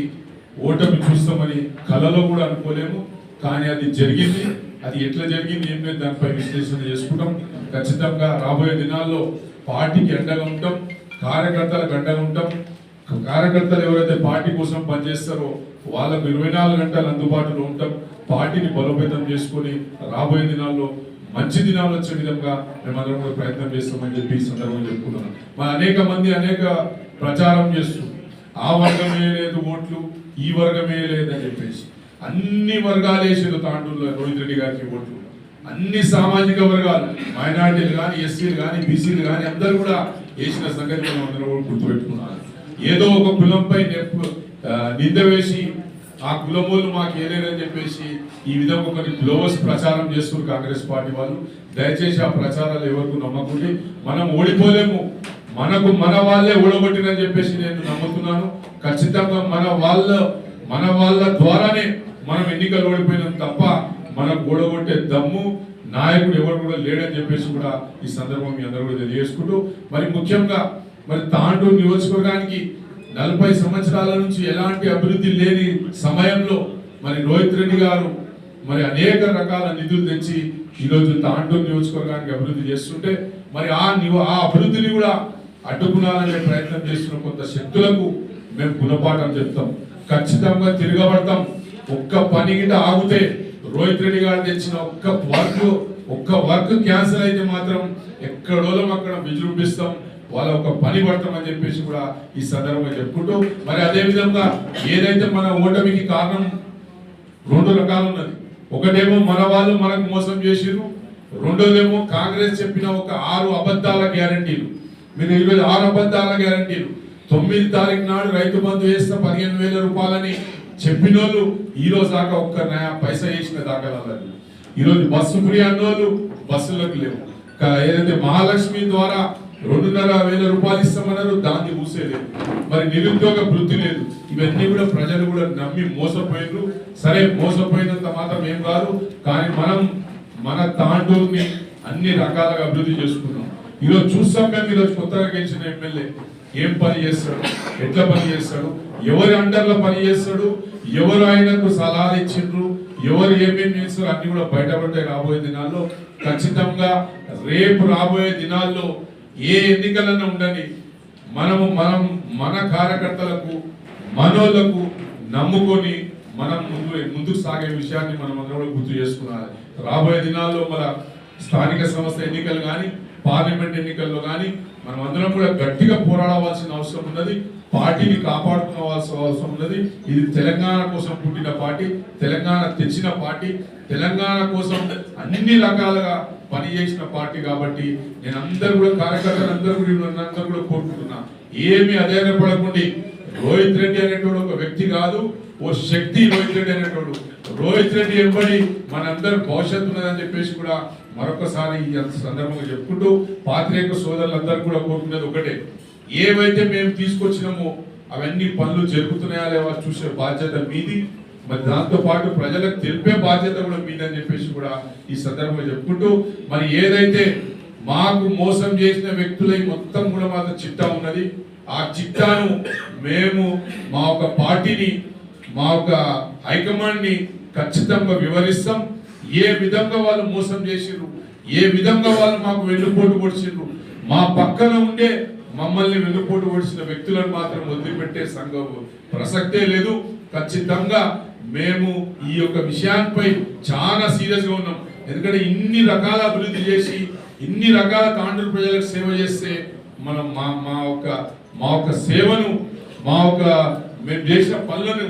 ఓటమి చూస్తామని కలలో కూడా అనుకోలేము. కానీ అది జరిగింది. అది ఎట్లా జరిగింది ఏం లేదు దానిపై విశ్లేషణ చేసుకుంటాం. ఖచ్చితంగా రాబోయే దినాల్లో పార్టీకి అండగా ఉంటాం, కార్యకర్తలకు అండగా ఉంటాం. కార్యకర్తలు ఎవరైతే పార్టీ కోసం పనిచేస్తారో వాళ్ళకు 24 గంటలు అందుబాటులో ఉంటాం. పార్టీని బలోపేతం చేసుకొని రాబోయే దినాల్లో మంచి దినాలు వచ్చే విధంగా మేమందరం కూడా ప్రయత్నం చేస్తామని చెప్పి ఈ సందర్భంగా చెప్పుకున్నాను. మరి అనేక మంది అనేక ప్రచారం చేస్తూ ఆ వర్గమే లేదు ఓట్లు, ఈ వర్గమే లేదని చెప్పేసి అన్ని వర్గాలు వేసారు తాండూరులో రోహిత్ రెడ్డి గారికి ఓట్లు. అన్ని సామాజిక వర్గాలు, మైనార్టీలు కానీ, ఎస్సీలు కానీ, బీసీలు కానీ అందరూ కూడా వేసిన సంగతి మనం అందరూ కూడా గుర్తుపెట్టుకున్నారు. ఏదో ఒక కులంపై నింద వేసి ఆ కులమోళ్ళు మాకు ఏలేరని చెప్పేసి ఈ విధంగా కొన్ని గ్లోబస్ ప్రచారం చేస్తున్నారు కాంగ్రెస్ పార్టీ వాళ్ళు. దయచేసి ఆ ప్రచారాలు ఎవరికి నమ్మకండి. మనం ఓడిపోలేము, మనకు మన వాళ్ళే ఓడగొట్టినని చెప్పేసి నేను నమ్ముతున్నాను. ఖచ్చితంగా మన వాళ్ళ ద్వారానే మనం ఎన్నికలు ఓడిపోయినాం తప్ప మనకు ఓడగొట్టే దమ్ము నాయకుడు ఎవరు కూడా లేడని చెప్పేసి కూడా ఈ సందర్భం మీ అందరూ కూడా తెలియజేసుకుంటూ, మరి ముఖ్యంగా మరి తాండూరు నియోజకవర్గానికి 40 సంవత్సరాల నుంచి ఎలాంటి అభివృద్ధి లేని సమయంలో మరి రోహిత్ రెడ్డి గారు మరి అనేక రకాల నిధులు తెచ్చి ఈరోజు తాండూరు నియోజకవర్గానికి అభివృద్ధి చేస్తుంటే మరి ఆ అభివృద్ధిని కూడా అడ్డుకునాలనే ప్రయత్నం చేస్తున్న కొంత శక్తులకు మేము గుణపాఠం చెప్తాం. ఖచ్చితంగా తిరగబడతాం. ఒక్క పని గిట ఆగితే రోహిత్ రెడ్డి గారు తెచ్చిన ఒక్క వర్క్ క్యాన్సిల్ అయితే మాత్రం ఎక్కడోలో అక్కడ విజృంభిస్తాం, వాళ్ళ ఒక పని పడతామని చెప్పేసి కూడా ఈ సందర్భంగా చెప్పుకుంటూ, మరి అదే విధంగా ఏదైతే మన ఓటమికి కారణం 2 రకాలు ఉన్నది. ఒకటేమో మన వాళ్ళు మనకు మోసం చేసిరు, రెండోదేమో కాంగ్రెస్ చెప్పిన ఒక 6 అబద్ధాల గ్యారంటీలు. మీరు 6 అబద్ధాల గ్యారంటీలు 9 తారీఖు నాడు రైతు బంధు వేస్తే 15,000 రూపాయలని చెప్పినోళ్ళు ఈ రోజు దాకా ఒక్క పైసా వేసిన దాఖలాలు. ఈరోజు బస్సు ఫ్రీ అన్నోళ్ళు బస్సులకు లేవు. ఏదైతే మహాలక్ష్మి ద్వారా 2,500 రూపాయలు ఇస్తామన్నారు దాన్ని మూసేలేదు. మరి నిరుద్యోగ వృత్తి లేదు. ఇవన్నీ కూడా ప్రజలు కూడా నమ్మి మోసపోయినారు. సరే మోసపోయినంత మాత్రం ఏం కాదు, కానీ మనం మన తాండూరుని అన్ని రకాలుగా అభివృద్ధి చేసుకున్నాం. ఈరోజు చూస్తాం మేము ఈరోజు కొత్తగా గెలిచిన ఎమ్మెల్యే ఏం పని చేస్తాడు, ఎట్లా పని చేస్తాడు, ఎవరి అండర్లో పని చేస్తాడు, ఎవరు ఆయనకు సలహాలు ఇచ్చిండ్రు, ఎవరు ఏమేమి చేస్తారు అన్ని కూడా బయటపడతాయి రాబోయే దినాల్లో. ఖచ్చితంగా రేపు రాబోయే దినాల్లో ఏ ఎన్నికలన్నా ఉండని మనం మన కార్యకర్తలకు మనోళ్లకు నమ్ముకొని మనం ముందుకు సాగే విషయాన్ని మనం అందరం గుర్తు చేసుకున్నాలి. రాబోయే దినాల్లో మన స్థానిక సంస్థ ఎన్నికలు కానీ, పార్లమెంట్ ఎన్నికల్లో కానీ మనం అందరం కూడా గట్టిగా పోరాడవలసిన అవసరం ఉన్నది. పార్టీని కాపాడుకోవాల్సిన అవసరం ఉన్నది. ఇది తెలంగాణ కోసం పుట్టిన పార్టీ, తెలంగాణ తెచ్చిన పార్టీ, తెలంగాణ కోసం అన్ని రకాలుగా పనిచేసిన పార్టీ. కాబట్టి నేను అందరూ కూడా కార్యకర్తలందరూ కూడా కోరుకుంటున్నా, ఏమి అధైర్యపడకండి. రోహిత్ రెడ్డి అనేటోడు ఒక వ్యక్తి కాదు, ఓ శక్తి. రోహిత్ రెడ్డి అనేటోడు, రోహిత్ రెడ్డి ఎంబడి మనందరూ భవిష్యత్తు ఉన్నదని చెప్పేసి కూడా మరొకసారి ఈ సందర్భంగా చెప్పుకుంటూ, పాత్రికేయ సోదరులందరూ కూడా కోరుకునేది ఒకటే, ఏవైతే మేము తీసుకొచ్చినామో అవన్నీ పనులు జరుగుతున్నాయా లేవా చూసే బాధ్యత మీది. మరి దాంతో పాటు ప్రజలకు తెలిపే బాధ్యత కూడా మీదని చెప్పేసి కూడా ఈ సందర్భంగా చెప్పుకుంటూ, మరి ఏదైతే మాకు మోసం చేసిన వ్యక్తులై మొత్తం కూడా మాకు చిట్టా ఉన్నది. ఆ చిట్టాను మేము మా ఒక పార్టీని, మా ఒక హైకమాండ్ ని ఖచ్చితంగా వివరిస్తాం. ఏ విధంగా వాళ్ళు మోసం చేసిర్రు, ఏ విధంగా వాళ్ళు మాకు వెన్నుపోటు పొడిచిర్రు, మా పక్కన ఉండే మమ్మల్ని వెన్నుపోటు పొడిచిన వ్యక్తులను మాత్రం వదిలిపెట్టే సంఘం ప్రసక్తే లేదు. ఖచ్చితంగా మేము ఈ యొక్క విషయాన్పై చాలా సీరియస్గా ఉన్నాం. ఎందుకంటే ఇన్ని రకాల అభివృద్ధి చేసి ఇన్ని రకాల తాండూరు ప్రజలకు సేవ చేస్తే మనం మా యొక్క సేవను మేము చేసిన పనులను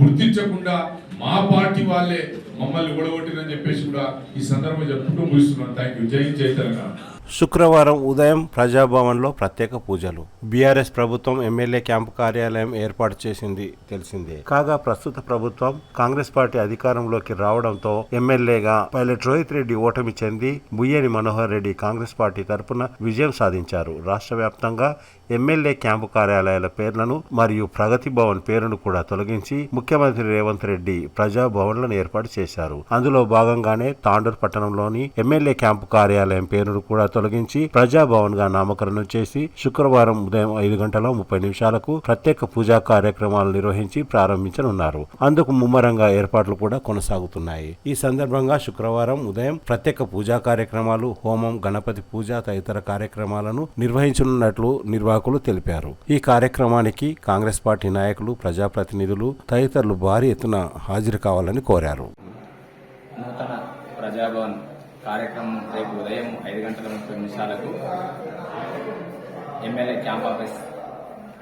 గుర్తించకుండా మా పార్టీ వాళ్ళే మమ్మల్ని ఓడగొట్టిరని చెప్పేసి కూడా ఈ సందర్భంగా చెప్పుకుంటూ ముగిస్తున్నాను. Thank you. జై తెలంగాణ. శుక్రవారం ఉదయం ప్రజాభవన్లో ప్రత్యేక పూజలు. బీఆర్ఎస్ ప్రభుత్వం ఎమ్మెల్యే క్యాంపు కార్యాలయం ఏర్పాటు చేసింది తెలిసిందే. కాగా ప్రస్తుత ప్రభుత్వం కాంగ్రెస్ పార్టీ అధికారంలోకి రావడంతో ఎమ్మెల్యేగా పైలట్ రోహిత్ రెడ్డి ఓటమి చెంది బుయ్యని మనోహర్ రెడ్డి కాంగ్రెస్ పార్టీ తరపున విజయం సాధించారు. రాష్ట్ర వ్యాప్తంగా ఎమ్మెల్యే క్యాంపు కార్యాలయాల పేర్లను మరియు ప్రగతి భవన్ పేరును కూడా తొలగించి ముఖ్యమంత్రి రేవంత్ రెడ్డి ప్రజాభవన్లను ఏర్పాటు చేశారు. అందులో భాగంగానే తాండూరు పట్టణంలోని ఎమ్మెల్యే క్యాంపు కార్యాలయం పేరును కూడా తొలగించి ప్రజాభవన్ గా నామకరణం చేసి శుక్రవారం ఉదయం 5:30 ప్రత్యేక పూజా కార్యక్రమాలు నిర్వహించి ప్రారంభించనున్నారు. అందుకు ముమ్మరంగా ఏర్పాట్లు కూడా కొనసాగుతున్నాయి. ఈ సందర్భంగా శుక్రవారం ఉదయం ప్రత్యేక పూజా కార్యక్రమాలు, హోమం, గణపతి పూజ తదితర కార్యక్రమాలను నిర్వహించనున్నట్లు నిర్వాహకులు తెలిపారు. ఈ కార్యక్రమానికి కాంగ్రెస్ పార్టీ నాయకులు, ప్రజాప్రతినిధులు తదితరులు భారీ ఎత్తున హాజరు కావాలని కోరారు. నూతన ప్రజాభవన్ కార్యక్రమం రేపు ఉదయం 5:30 ఎమ్మెల్యే క్యాంప్ ఆఫీస్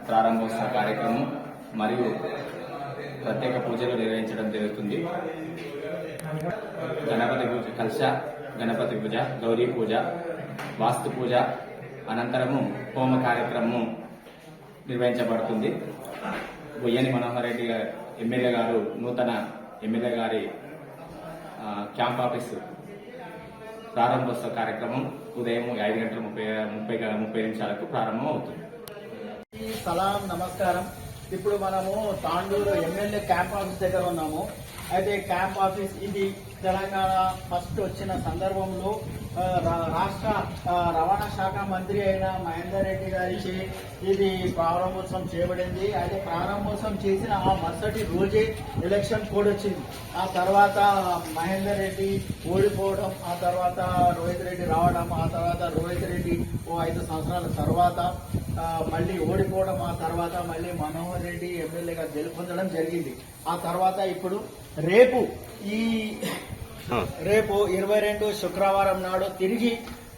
ప్రారంభోత్సవ కార్యక్రమం మరియు ప్రత్యేక పూజలు నిర్వహించడం జరుగుతుంది. గణపతి పూజ, కలశ గణపతి పూజ, గౌరీ పూజ, వాస్తు పూజ అనంతరము హోమ కార్యక్రమం నిర్వహించబడుతుంది. బుయ్యని మనోహర్ రెడ్డి ఎమ్మెల్యే గారు నూతన ఎమ్మెల్యే గారి క్యాంప్ ఆఫీస్ ప్రారంభోత్సవ కార్యక్రమం ఉదయం 5:30 ప్రారంభం అవుతుంది. సలాం, నమస్కారం. ఇప్పుడు మనము తాండూరు ఎమ్మెల్యే క్యాంప్ ఆఫీస్ దగ్గర ఉన్నాము. అయితే క్యాంప్ ఆఫీస్ ఇది తెలంగాణ ఫస్ట్ వచ్చిన సందర్భంలో రాష్ట్ర రవాణా శాఖ మంత్రి అయిన మహేందర్ రెడ్డి గారికి ఇది ప్రారంభోత్సవం చేయబడింది. అయితే ప్రారంభోత్సవం చేసిన ఆ మరుసటి రోజే ఎలక్షన్ కోడ్ వచ్చింది. ఆ తర్వాత మహేందర్ రెడ్డి ఓడిపోవడం, ఆ తర్వాత రోహిత్ రెడ్డి రావడం, ఆ తర్వాత రోహిత్ రెడ్డి 5 సంవత్సరాల తర్వాత మళ్ళీ ఓడిపోవడం, ఆ తర్వాత మళ్ళీ మనోహర్ రెడ్డి ఎమ్మెల్యేగా గెలుపొందడం జరిగింది. ఆ తర్వాత ఇప్పుడు రేపు 22 శుక్రవారం నాడు తిరిగి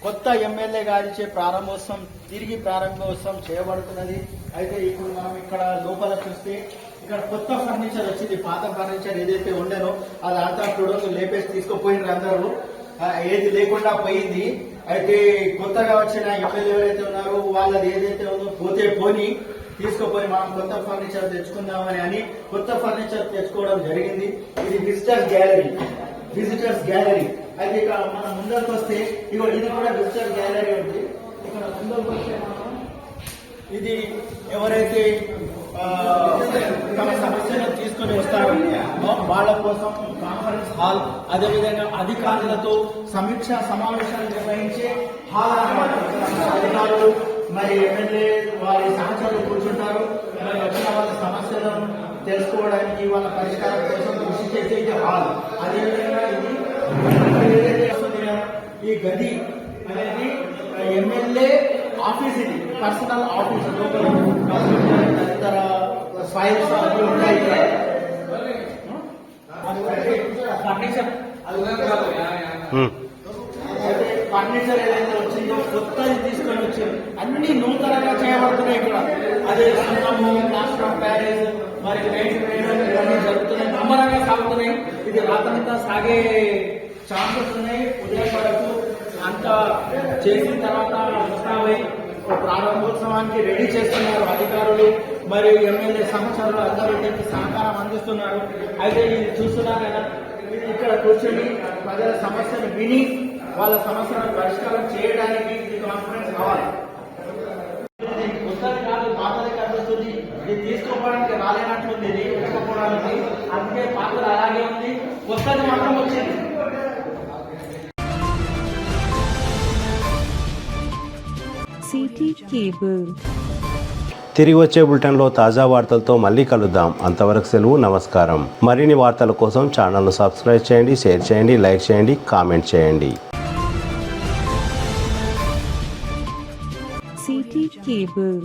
కొత్త ఎమ్మెల్యే గారిచే ప్రారంభోత్సవం చేయబడుతున్నది. అయితే ఇప్పుడు మనం ఇక్కడ లోపల చూస్తే ఇక్కడ కొత్త ఫర్నిచర్ వచ్చింది. పాత ఫర్నిచర్ ఏదైతే ఉండేనో అదంతా చూడొచ్చు, లేపేసి తీసుకుపోయినారు అందరూ, ఏది లేకుండా పోయింది. అయితే కొత్తగా వచ్చిన ఎమ్మెల్యే ఎవరైతే ఉన్నారో వాళ్ళది ఏదైతే ఉందో పోతే పోని తీసుకుపోయి మనం కొత్త ఫర్నిచర్ తెచ్చుకుందామని కొత్త ఫర్నిచర్ తెచ్చుకోవడం జరిగింది. ఇది విజిటర్స్ గ్యాలరీ. అయితే ఇక్కడ మనం ముందరకు వస్తే ఇది కూడా విజిటర్స్ గ్యాలరీ ఉంది. ఇక్కడ ముందరకు వస్తే ఇది ఎవరైతే తమ సమస్యలను తీసుకుని వస్తారో వాళ్ళ కోసం కాన్ఫరెన్స్ హాల్, అదేవిధంగా అధికారులతో సమీక్ష సమావేశాలు నిర్వహించే హాల్ అన్నమాట. అధికారులు మరి ఎమ్మెల్యే వారి సహచరులు కూర్చుంటారు. మరి వచ్చిన వాళ్ళ సమస్యలను తెలుసుకోవడానికి, వాళ్ళ పరిష్కారం కోసం కృషి చేసే హాల్. అదేవిధంగా ఇది ఈ గది అనేది ఎమ్మెల్యే ఆఫీస్, ఇది పర్సనల్ ఆఫీస్. లోపల తదితర ఫైల్స్ అవి ఉంటాయి. ఫర్నిచర్ ఏదైతే వచ్చిందో కొత్తది తీసుకొని వచ్చింది, అన్ని నూతనంగా చేయబడుతున్నాయి ఇక్కడ. అదే సున్నము, ప్లాస్టర్ ఆఫ్ ప్యారిస్, మరి పెయింట్ వేయడం ఇవన్నీ జరుగుతున్నాయి, ముమ్మరంగా సాగుతున్నాయి. ఇది రాత్రంతా సాగే ఛాన్సెస్ ఉన్నాయి. ఉదయం వరకు అంతా చేసిన తర్వాత ముస్తాబై ప్రారంభోత్సవానికి రెడీ చేస్తున్నారు అధికారులు మరియు ఎమ్మెల్యే సహచరులు అందరూ దీనికి సహకారం అందిస్తున్నారు. అయితే ఇది చూస్తున్నారు కదా, ఇక్కడ కూర్చొని ప్రజల సమస్యను విని వాళ్ళ సమస్యలను పరిష్కారం చేయడానికి ఇది కాన్ఫరెన్స్ కావాలి. కొత్తది కాదు, పాతది కనిపిస్తుంది. ఇది తీసుకోవడానికి రాలేనట్లుంది, ఇది తీసుకోవడానికి. అందుకే పాతది అలాగే ఉంది, కొత్తది మాత్రం వచ్చింది. తిరిగి వచ్చే బులెటిన్లో తాజా వార్తలతో మళ్ళీ కలుద్దాం. అంతవరకు సెలవు, నమస్కారం. మరిన్ని వార్తల కోసం ఛానల్ను సబ్స్క్రైబ్ చేయండి, షేర్ చేయండి, లైక్ చేయండి, కామెంట్ చేయండి. CT Cable.